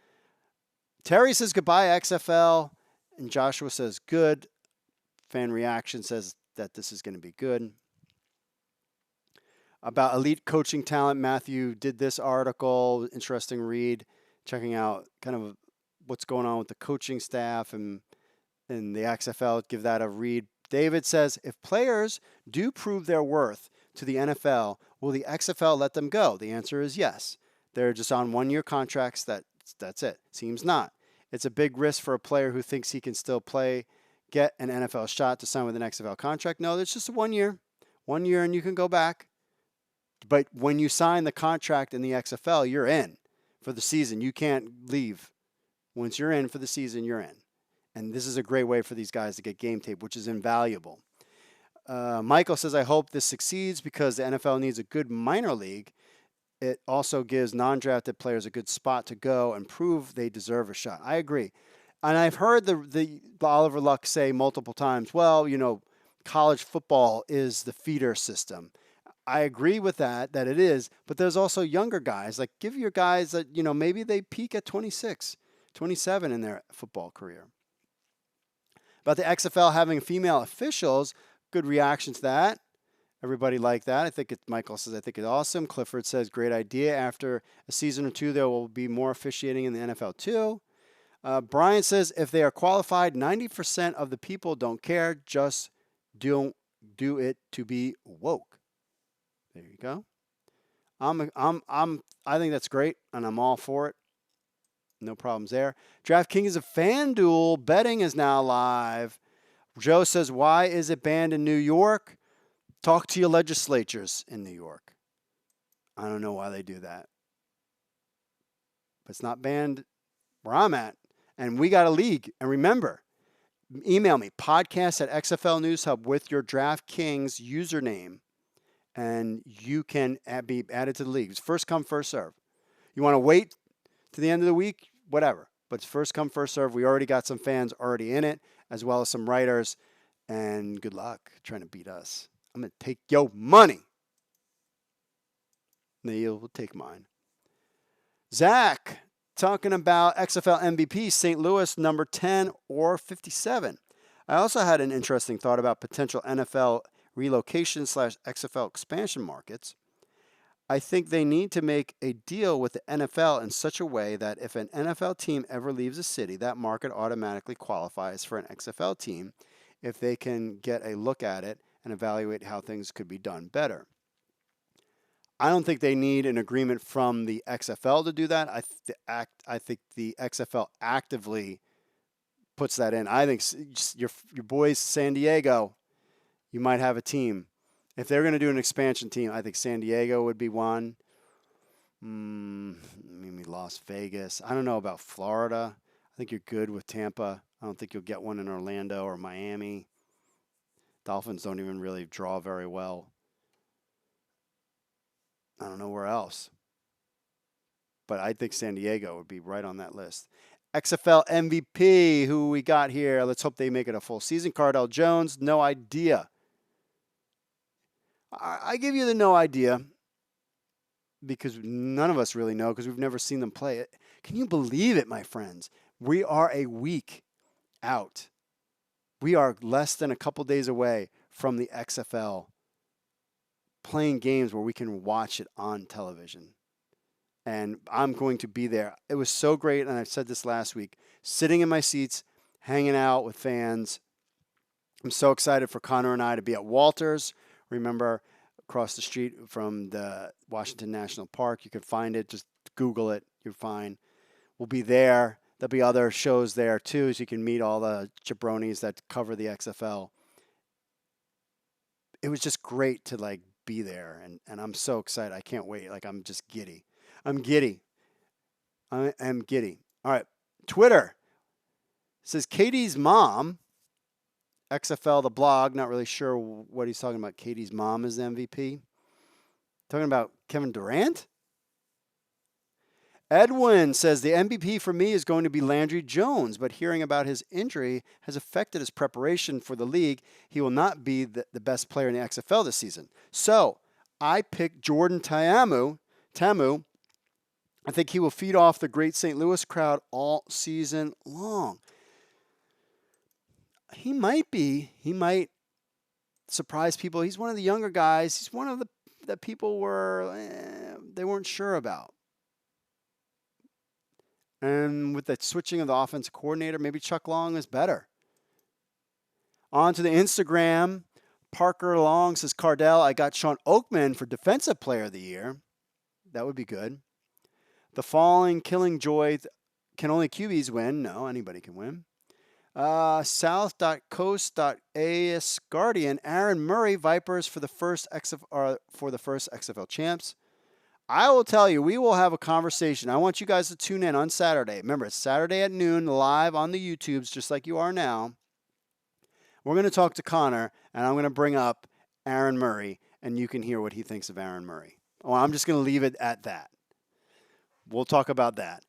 Terry says goodbye, XFL. And Joshua says good. Fan reaction says that this is going to be good. About elite coaching talent, Matthew did this article. Interesting read. Checking out kind of what's going on with the coaching staff and the XFL. Give that a read. David says, if players do prove their worth to the NFL, will the XFL let them go? The answer is yes. They're just on one-year contracts. That's it. Seems not. It's a big risk for a player who thinks he can still play, get an NFL shot to sign with an XFL contract. No, it's just 1 year. 1 year and you can go back. But when you sign the contract in the XFL, you're in for the season. You can't leave. Once you're in for the season, you're in. And this is a great way for these guys to get game tape, which is invaluable. Michael says, I hope this succeeds because the NFL needs a good minor league. It also gives non-drafted players a good spot to go and prove they deserve a shot. I agree. And I've heard the Oliver Luck say multiple times, well, college football is the feeder system. I agree with that it is, but there's also younger guys. Like, give your guys that, maybe they peak at 26, 27 in their football career. About the XFL having female officials, good reaction to that. Everybody liked that. Michael says, I think it's awesome. Clifford says, great idea. After a season or two, there will be more officiating in the NFL too. Brian says, if they are qualified, 90% of the people don't care. Just don't do it to be woke. There you go. I think that's great, and I'm all for it. No problems there. DraftKings of FanDuel betting is now live. Joe says, why is it banned in New York? Talk to your legislatures in New York. I don't know why they do that. But it's not banned where I'm at. And we got a league. And remember, email me, podcast@XFL News Hub with your DraftKings username. And you can be added to the league. It's first come, first serve. You want to wait to the end of the week? Whatever. But it's first come, first serve. We already got some fans already in it, as well as some writers. And good luck trying to beat us. I'm going to take your money. You'll take mine. Zach, talking about XFL MVP, St. Louis, number 10 or 57. I also had an interesting thought about potential NFL relocation / XFL expansion markets. I think they need to make a deal with the NFL in such a way that if an NFL team ever leaves a city, that market automatically qualifies for an XFL team if they can get a look at it and evaluate how things could be done better. I don't think they need an agreement from the XFL to do that. I think the XFL actively puts that in. I think your boys, San Diego, you might have a team. If they're going to do an expansion team, I think San Diego would be one. Maybe Las Vegas. I don't know about Florida. I think you're good with Tampa. I don't think you'll get one in Orlando or Miami. Dolphins don't even really draw very well. I don't know where else. But I think San Diego would be right on that list. XFL MVP, who we got here. Let's hope they make it a full season. Cardell Jones, no idea. I give you the no idea because none of us really know because we've never seen them play it. Can you believe it, my friends? We are a week out. We are less than a couple days away from the XFL playing games where we can watch it on television. And I'm going to be there. It was so great, and I said this last week, sitting in my seats, hanging out with fans. I'm so excited for Connor and I to be at Walters. Remember, across the street from the Washington National Park. You can find it. Just Google it. You're fine. We'll be there. There'll be other shows there, too, so you can meet all the jabronis that cover the XFL. It was just great to, be there, and I'm so excited. I can't wait. I'm just giddy. I'm giddy. I am giddy. All right. Twitter says Katie's mom, XFL, the blog, not really sure what he's talking about. Katie's mom is the MVP. Talking about Kevin Durant? Edwin says the MVP for me is going to be Landry Jones, but hearing about his injury has affected his preparation for the league. He will not be the best player in the XFL this season. So I picked Jordan Ta'amu. I think he will feed off the great St. Louis crowd all season long. He might be. He might surprise people. He's one of the younger guys. He's one of the that people they weren't sure about. And with the switching of the offensive coordinator, maybe Chuck Long is better. On to the Instagram. Parker Long says, Cardell, I got Sean Oakman for Defensive Player of the Year. That would be good. The Falling, Killing Joy, can only QBs win? No, anybody can win. South.coast.as Guardian, Aaron Murray, Vipers for the first XFL champs. I will tell you, we will have a conversation. I want you guys to tune in on Saturday. Remember, it's Saturday at noon, live on the YouTubes, just like you are now. We're going to talk to Connor, and I'm going to bring up Aaron Murray, and you can hear what he thinks of Aaron Murray. Well, I'm just going to leave it at that. We'll talk about that.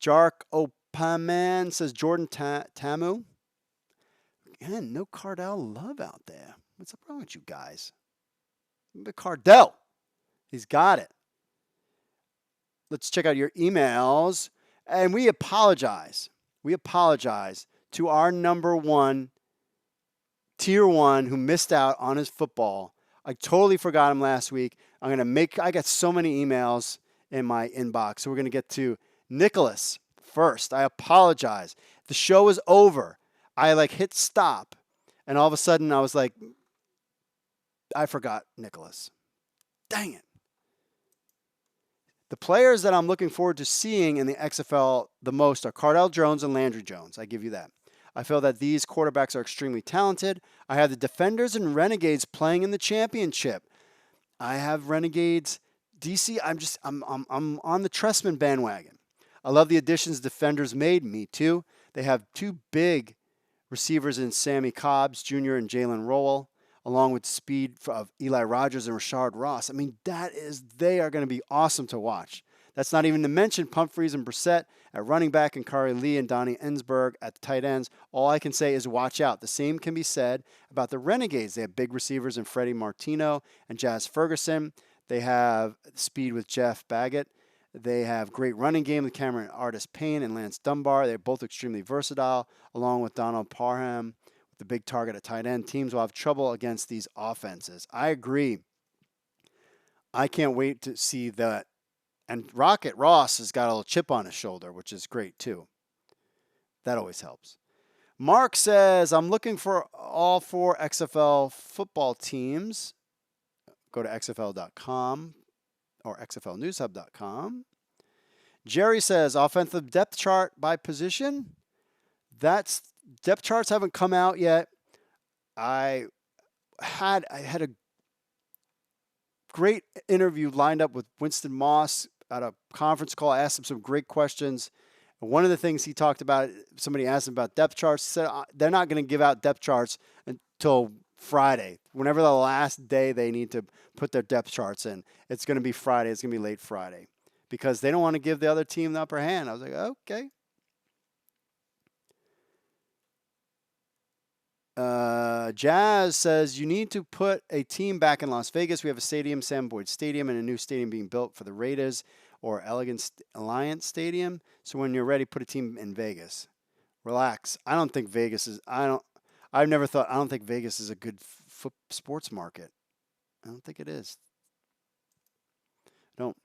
Jark Opaman says Jordan Ta'amu. Again, no Cardell love out there. What's wrong with you guys? The Cardell. He's got it. Let's check out your emails. And we apologize. We apologize to our number one, tier one, who missed out on his football. I totally forgot him last week. I got so many emails in my inbox. So we're going to get to Nicholas first. I apologize. The show is over. I hit stop. And all of a sudden I was like, I forgot Nicholas. Dang it. The players that I'm looking forward to seeing in the XFL the most are Cardell Jones and Landry Jones. I give you that. I feel that these quarterbacks are extremely talented. I have the Defenders and Renegades playing in the championship. I have Renegades, DC. I'm on the Tressman bandwagon. I love the additions Defenders made. Me too. They have two big receivers in Sammy Cobbs Jr. and Jalen Rowell, along with the speed of Eli Rogers and Rashard Ross. I mean, they are going to be awesome to watch. That's not even to mention Humphreys and Brissett at running back and Kari Lee and Donnie Ensberg at the tight ends. All I can say is watch out. The same can be said about the Renegades. They have big receivers in Freddie Martino and Jazz Ferguson. They have speed with Jeff Baggett. They have great running game with Cameron Artis-Payne and Lance Dunbar. They're both extremely versatile, along with Donald Parham, the big target at tight end. Teams will have trouble against these offenses. I agree. I can't wait to see that. And Rocket Ross has got a little chip on his shoulder, which is great too. That always helps. Mark says, I'm looking for all 4 XFL football teams. Go to xfl.com or xflnewshub.com. Jerry says, offensive depth chart by position. Depth charts haven't come out yet. I had a great interview lined up with Winston Moss at a conference call. I asked him some great questions. And one of the things he talked about, somebody asked him about depth charts. He said they're not going to give out depth charts until Friday. Whenever the last day they need to put their depth charts in, it's going to be Friday. It's going to be late Friday because they don't want to give the other team the upper hand. I was like, okay. Jazz says you need to put a team back in Las Vegas. We have a stadium, Sam Boyd Stadium, and a new stadium being built for the Raiders or Elegant Alliance Stadium. So when you're ready, put a team in Vegas. Relax. I don't think Vegas is. I don't think Vegas is a good sports market. I don't think it is. Don't.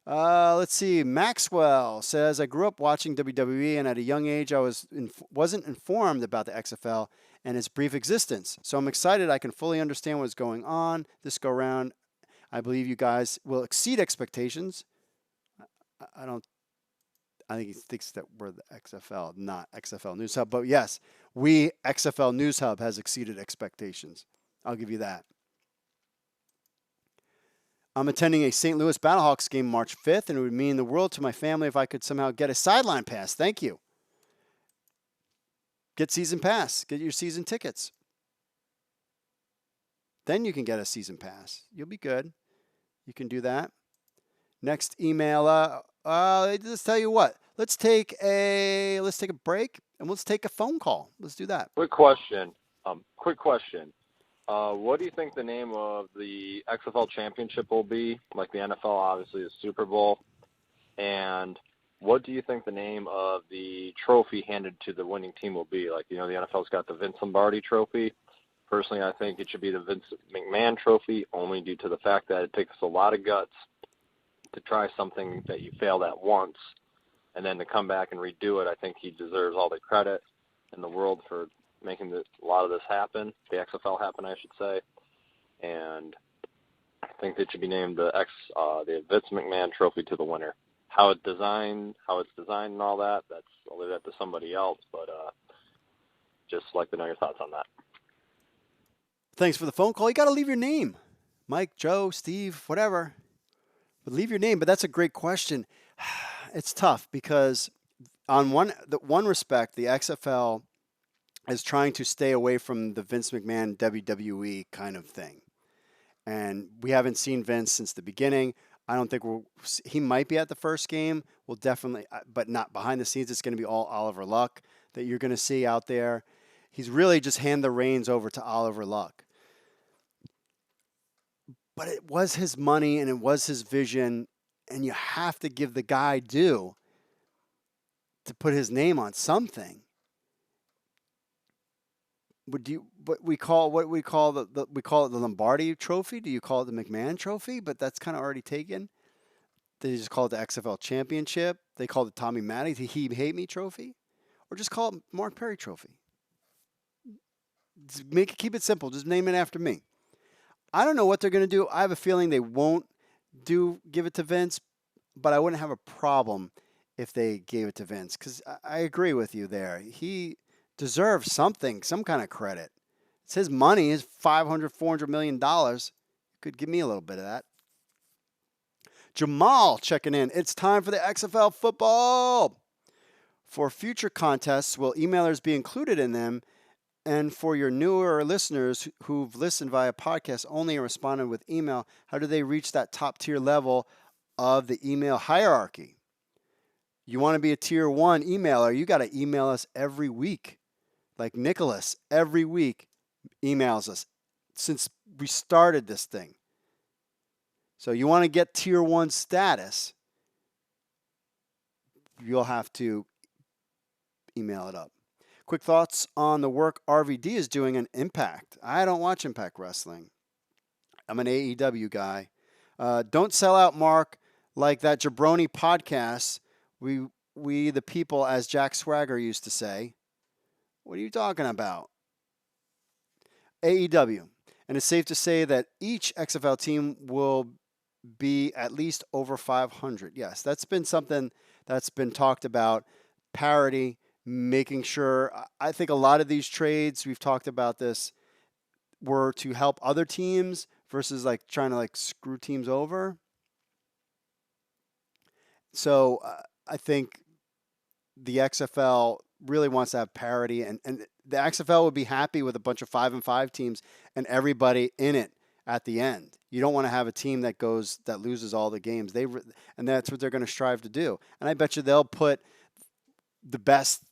Let's see. Maxwell says, I grew up watching WWE, and at a young age, I wasn't informed about the XFL and its brief existence. So I'm excited I can fully understand what is going on this go round. I believe you guys will exceed expectations. I think he thinks that we're the XFL, not XFL News Hub. But yes, XFL News Hub has exceeded expectations. I'll give you that. I'm attending a St. Louis Battlehawks game March 5th, and it would mean the world to my family if I could somehow get a sideline pass. Thank you. Get season pass. Get your season tickets. Then you can get a season pass. You'll be good. You can do that. Next email. Let's tell you what. Let's take a break and let's take a phone call. Let's do that. Quick question. What do you think the name of the XFL championship will be? Like the NFL, obviously, is Super Bowl. And what do you think the name of the trophy handed to the winning team will be? Like, the NFL's got the Vince Lombardi trophy. Personally, I think it should be the Vince McMahon trophy, only due to the fact that it takes a lot of guts to try something that you failed at once and then to come back and redo it. I think he deserves all the credit in the world for making a lot of this happen, the XFL happen, I should say. And I think it should be named the Vince McMahon trophy to the winner. How it's designed and all that, I'll leave that to somebody else, but just like to know your thoughts on that. Thanks for the phone call. You got to leave your name. Mike, Joe, Steve, whatever. But leave your name. But that's a great question. It's tough because on one respect, the XFL is trying to stay away from the Vince McMahon WWE kind of thing. And we haven't seen Vince since the beginning. I don't think he might be at the first game. We'll definitely, but not behind the scenes. It's going to be all Oliver Luck that you're going to see out there. He's really just hand the reins over to Oliver Luck. But it was his money and it was his vision, and you have to give the guy due to put his name on something. What we call we call it the Lombardi Trophy? Do you call it the McMahon Trophy? But that's kind of already taken. They just call it the XFL Championship. They call it the Tommy Matty, the He Hate Me Trophy, or just call it Mark Perry Trophy. Keep it simple. Just name it after me. I don't know what they're going to do. I have a feeling they won't give it to Vince, but I wouldn't have a problem if they gave it to Vince because I agree with you there. He deserves something, some kind of credit. It's his money, his $400 million. Could give me a little bit of that. Jamal checking in. It's time for the XFL football. For future contests, will emailers be included in them? And for your newer listeners who've listened via podcast only and responded with email, how do they reach that top tier level of the email hierarchy? You want to be a tier 1 emailer, you got to email us every week. Like Nicholas, every week emails us since we started this thing. So you want to get tier 1 status, you'll have to email it up. Quick thoughts on the work RVD is doing in Impact. I don't watch Impact Wrestling. I'm an AEW guy. Don't sell out, Mark, like that jabroni podcast. We the people, as Jack Swagger used to say. What are you talking about? AEW. And it's safe to say that each XFL team will be at least over 500. Yes, that's been something that's been talked about. Parity, making sure. I think a lot of these trades, we've talked about this, were to help other teams versus like trying to like screw teams over. So I think the XFL really wants to have parity, and the XFL would be happy with a bunch of 5-5 teams and everybody in it at the end. You don't want to have a team that loses all the games. And that's what they're going to strive to do. And I bet you they'll put the best.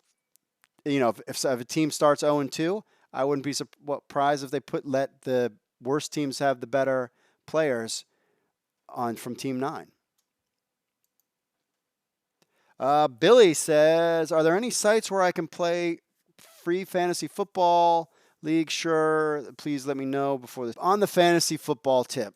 If a team starts 0-2, I wouldn't be surprised if they let the worst teams have the better players on from Team 9. Billy says, are there any sites where I can play free fantasy football league? Sure. Please let me know before this. On the fantasy football tip,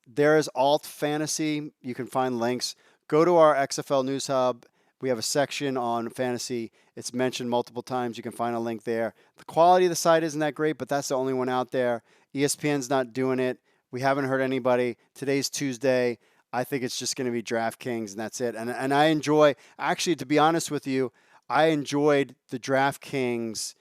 there is Alt Fantasy. You can find links. Go to our XFL News Hub. We have a section on fantasy. It's mentioned multiple times. You can find a link there. The quality of the site isn't that great, but that's the only one out there. ESPN's not doing it. We haven't heard anybody. Today's Tuesday. I think it's just going to be DraftKings, and that's it. And I enjoy, actually, to be honest with you, I enjoyed the DraftKings.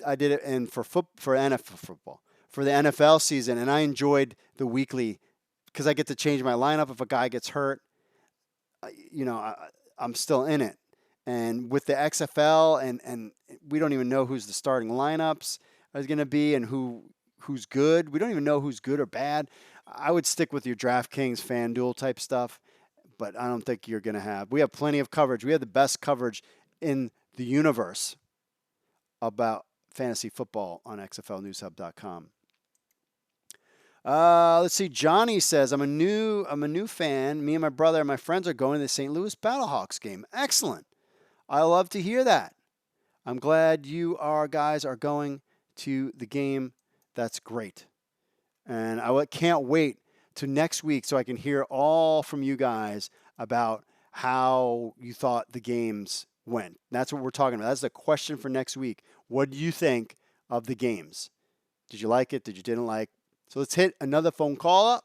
I did it for NFL football, for the NFL season, and I enjoyed the weekly because I get to change my lineup if a guy gets hurt. I'm still in it. And with the XFL, and we don't even know who's the starting lineups are going to be and who's good. We don't even know who's good or bad. I would stick with your DraftKings FanDuel type stuff, but I don't think you're going to have. We have plenty of coverage. We have the best coverage in the universe about fantasy football on XFLNewsHub.com. Let's see. Johnny says, I'm a new fan. Me and my brother and my friends are going to the St. Louis Battlehawks game. Excellent. I love to hear that. I'm glad you guys are going to the game. That's great. And I can't wait to next week so I can hear all from you guys about how you thought the games went. That's what we're talking about. That's the question for next week. What do you think of the games? Did you like it? Did you didn't like? So let's hit another phone call up.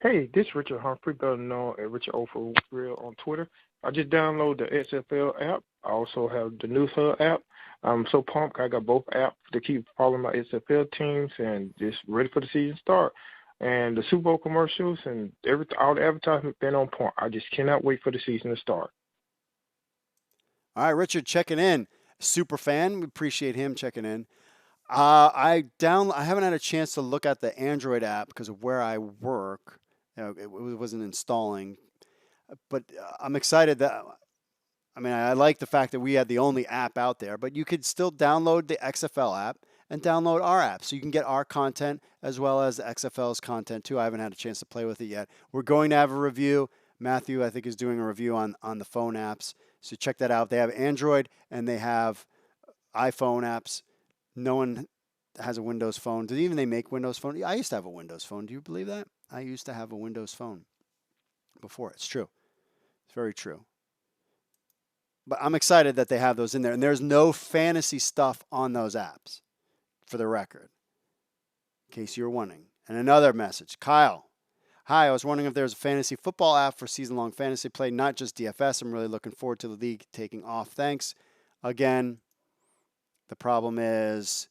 Hey, this is Richard Humphrey, better known as Richard O for Real on Twitter. I just downloaded the XFL app. I also have the News Hub app. I'm so pumped. I got both apps to keep following my XFL teams and just ready for the season start. And the Super Bowl commercials and all the advertisement been on point. I just cannot wait for the season to start. All right, Richard checking in. Super fan. We appreciate him checking in. I haven't had a chance to look at the Android app because of where I work. It wasn't installing, but I'm excited that I mean, I like the fact that we had the only app out there, but you could still download the XFL app and download our app so you can get our content as well as the XFL's content too. I haven't had a chance to play with it yet. We're going to have a review. Matthew, I think, is doing a review on the phone apps. So check that out. They have Android and they have iPhone apps. No one has a Windows phone. Do even they make Windows phone? I used to have a Windows phone. Do you believe that? I used to have a Windows phone before. It's true. It's very true. But I'm excited that they have those in there. And there's no fantasy stuff on those apps, for the record, in case you're wondering. And another message. Kyle, hi, I was wondering if there's a fantasy football app for season-long fantasy play, not just DFS. I'm really looking forward to the league taking off. Thanks. Again, the problem is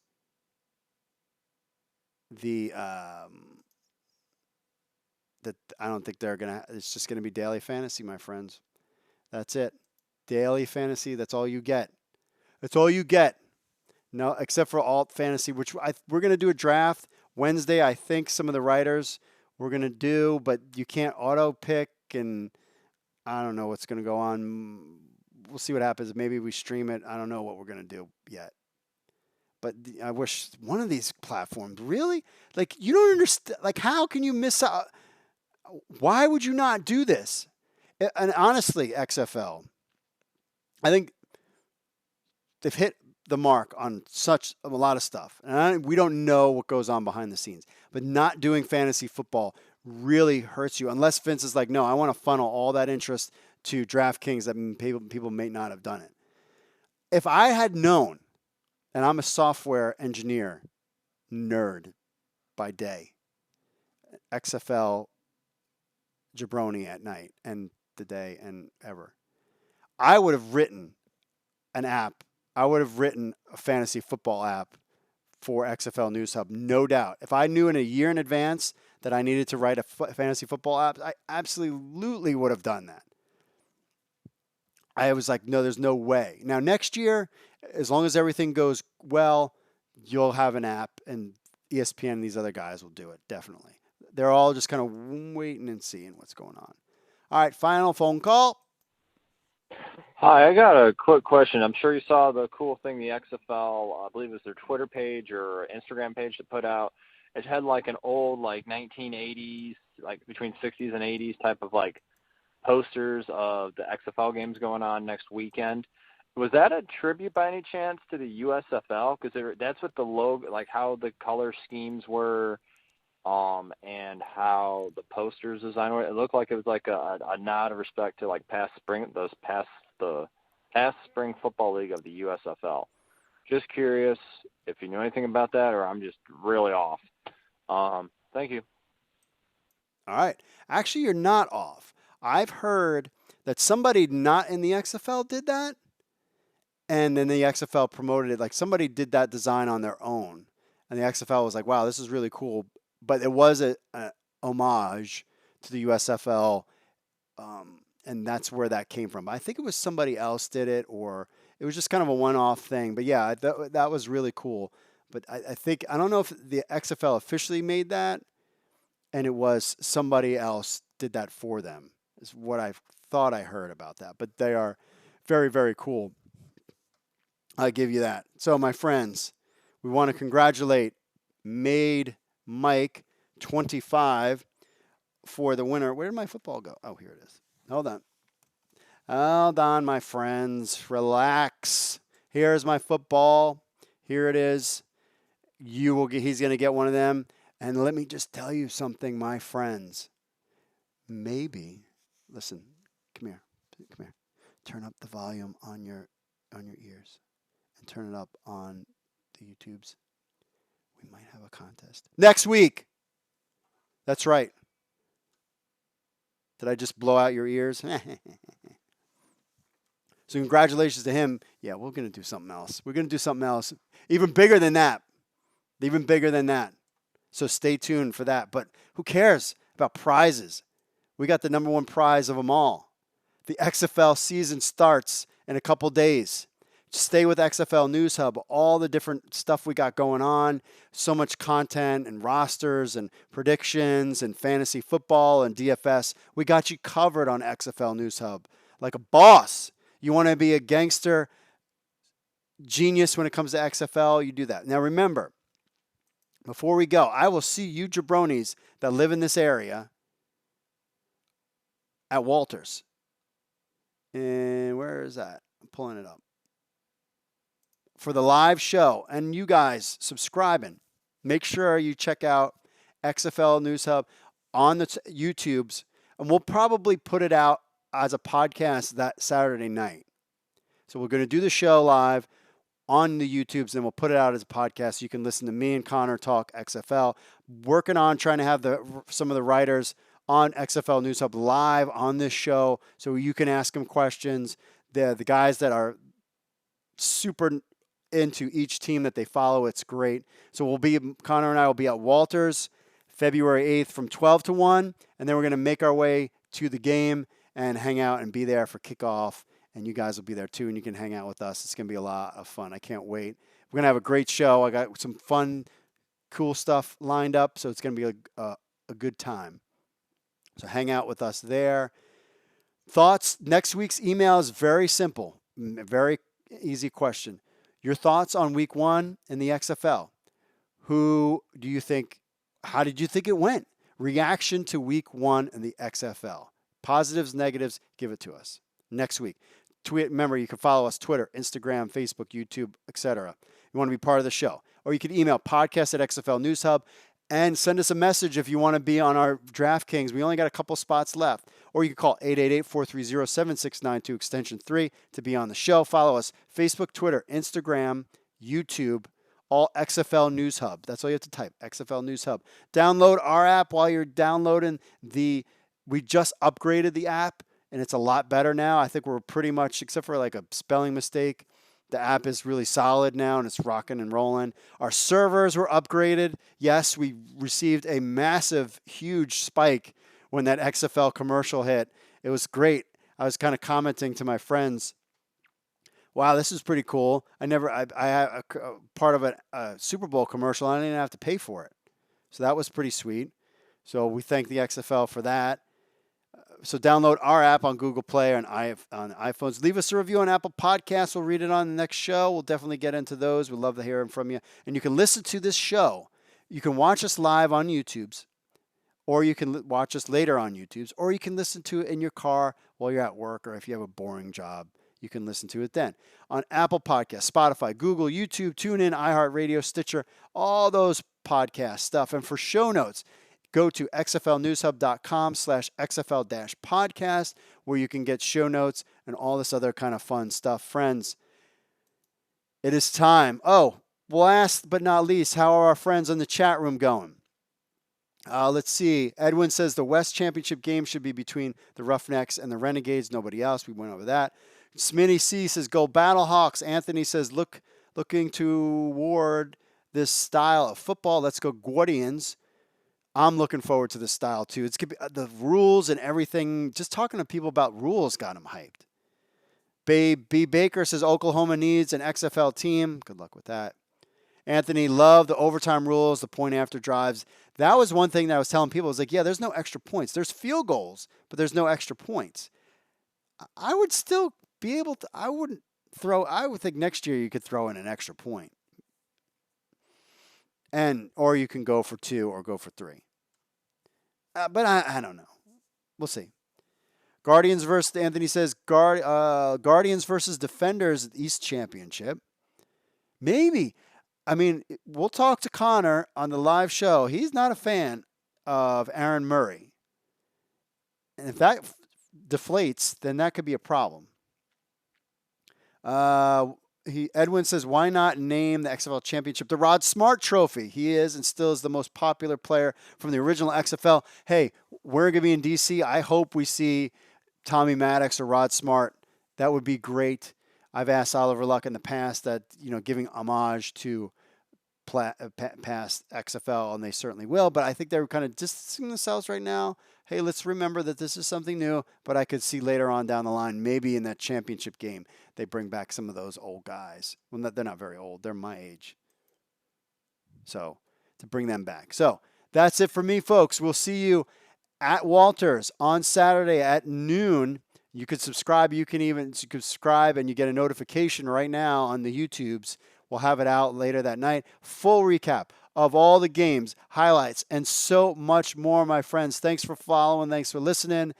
that I don't think they're going to, it's just going to be daily fantasy, my friends. That's it. Daily fantasy, that's all you get. That's all you get. No, except for alt fantasy, which we're going to do a draft Wednesday. I think some of the writers we're going to do, but you can't auto pick, and I don't know what's going to go on. We'll see what happens. Maybe we stream it. I don't know what we're going to do yet. But I wish one of these platforms, really? Like, you don't understand. Like, how can you miss out? Why would you not do this? And honestly, XFL, I think they've hit the mark on such a lot of stuff. And we don't know what goes on behind the scenes. But not doing fantasy football really hurts you. Unless Vince is like, no, I want to funnel all that interest to DraftKings. I mean, people may not have done it. If I had known, and I'm a software engineer nerd by day, XFL jabroni at night and the day and ever, I would have written an app. I would have written a fantasy football app for XFL News Hub, no doubt. If I knew in a year in advance that I needed to write a fantasy football app, I absolutely would have done that. I was like, no, there's no way. Now, next year, as long as everything goes well, you'll have an app, and ESPN and these other guys will do it, definitely. They're all just kind of waiting and seeing what's going on. All right, final phone call. Hi, I got a quick question. I'm sure you saw the cool thing the XFL, I believe it was their Twitter page or Instagram page that put out. It had like an old, like 1980s, like between 60s and 80s type of like posters of the XFL games going on next weekend. Was that a tribute by any chance to the USFL? Because that's what the logo, like how the color schemes were, and how the posters design were. It looked like it was like a nod of respect to like the past spring football league of the USFL. Just curious if you know anything about that, or I'm just really off. Thank you. All right. Actually, you're not off. I've heard that somebody not in the XFL did that, and then the XFL promoted it. Like somebody did that design on their own, and the XFL was like, wow, this is really cool. But it was a homage to the USFL, and that's where that came from. I think it was somebody else did it, or it was just kind of a one-off thing. But yeah, that was really cool. But I think, I don't know if the XFL officially made that, and it was somebody else did that for them, is what I thought I heard about that. But they are very, very cool. I give you that. So, my friends, we want to congratulate Made Mike 25 for the winner. Where did my football go? Oh, here it is. Hold on. Hold on, my friends. Relax. Here's my football. Here it is. He's going to get one of them. And let me just tell you something, my friends. Maybe, listen, come here. Turn up the volume on your ears and turn it up on the YouTubes. We might have a contest next week. That's right. Did I just blow out your ears? So congratulations to him. Yeah, we're going to do something else. We're going to do something else even bigger than that. Even bigger than that. So stay tuned for that. But who cares about prizes? We got the number one prize of them all. The XFL season starts in a couple days. Stay with XFL News Hub. All the different stuff we got going on. So much content and rosters and predictions and fantasy football and DFS. We got you covered on XFL News Hub like a boss. You want to be a gangster genius when it comes to XFL, you do that. Now remember, before we go, I will see you jabronis that live in this area at Walters. And where is that? I'm pulling it up. For the live show. And you guys subscribing. Make sure you check out XFL News Hub on the YouTubes. And we'll probably put it out as a podcast that Saturday night. So we're going to do the show live on the YouTubes, and we'll put it out as a podcast so you can listen to me and Connor talk XFL. Working on trying to have some of the writers on XFL News Hub live on this show so you can ask them questions. The guys that are super into each team that they follow, it's great. So Connor and I will be at Walters February 8th from 12 to 1, and then we're going to make our way to the game and hang out and be there for kickoff. And you guys will be there too, and you can hang out with us. It's going to be a lot of fun. I can't wait. We're going to have a great show. I got some fun, cool stuff lined up, so it's going to be a good time. So hang out with us there. Thoughts? Next week's email is very simple. Very easy question. Your thoughts on week 1 in the XFL. How did you think it went? Reaction to week 1 in the XFL. Positives, negatives, give it to us. Next week. Remember, you can follow us Twitter, Instagram, Facebook, YouTube, etc. You want to be part of the show. Or you can email podcast@XFL News Hub and send us a message if you want to be on our DraftKings. We only got a couple spots left. Or you can call 888-430-7692 extension 3 to be on the show. Follow us Facebook, Twitter, Instagram, YouTube, all XFL News Hub. That's all you have to type, XFL News Hub. Download our app while you're downloading we just upgraded the app. And it's a lot better now. I think we're pretty much, except for like a spelling mistake, the app is really solid now and it's rocking and rolling. Our servers were upgraded. Yes, we received a massive, huge spike when that XFL commercial hit. It was great. I was kind of commenting to my friends, wow, this is pretty cool. I had a part of a Super Bowl commercial. I didn't even have to pay for it. So that was pretty sweet. So we thank the XFL for that. So download our app on Google Play or on iPhones. Leave us a review on Apple Podcasts. We'll read it on the next show. We'll definitely get into those. We'd love to hear from you. And you can listen to this show. You can watch us live on YouTube's, or you can watch us later on YouTube's, or you can listen to it in your car while you're at work, or if you have a boring job, you can listen to it then. On Apple Podcasts, Spotify, Google, YouTube, TuneIn, iHeartRadio, Stitcher, all those podcast stuff. And for show notes, go to xflnewshub.com/XFL-podcast where you can get show notes and all this other kind of fun stuff. Friends, it is time. Oh, last but not least, how are our friends in the chat room going? Let's see. Edwin says the West Championship game should be between the Roughnecks and the Renegades. Nobody else. We went over that. Smitty C says go Battlehawks. Anthony says looking toward this style of football. Let's go Guardians. I'm looking forward to this style, too. It's gonna be, the rules and everything. Just talking to people about rules got them hyped. B. Baker says Oklahoma needs an XFL team. Good luck with that. Anthony, love the overtime rules, the point after drives. That was one thing that I was telling people. I was like, yeah, there's no extra points. There's field goals, but there's no extra points. I would still be able to, I would think next year you could throw in an extra point. Or you can go for 2 or go for 3. But I don't know. We'll see. Guardians versus, Anthony says, Guardians versus Defenders East Championship. Maybe. I mean, we'll talk to Connor on the live show. He's not a fan of Aaron Murray. And if that deflates, then that could be a problem. Edwin says, why not name the XFL Championship the Rod Smart Trophy? He is and still is the most popular player from the original XFL. Hey, we're going to be in D.C. I hope we see Tommy Maddox or Rod Smart. That would be great. I've asked Oliver Luck in the past that, giving homage to past XFL, and they certainly will. But I think they're kind of distancing themselves right now. Hey, let's remember that this is something new, but I could see later on down the line, maybe in that championship game, they bring back some of those old guys. Well, they're not very old. They're my age. So, to bring them back. So, that's it for me, folks. We'll see you at Walters on Saturday at noon. You could subscribe. You can even subscribe and you get a notification right now on the YouTubes. We'll have it out later that night. Full recap of all the games, highlights, and so much more, my friends. Thanks for following. Thanks for listening.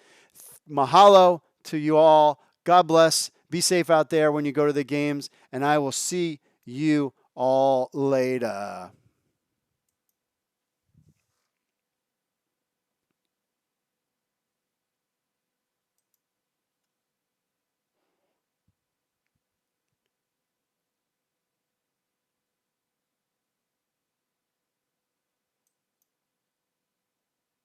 Mahalo to you all. God bless. Be safe out there when you go to the games, and I will see you all later.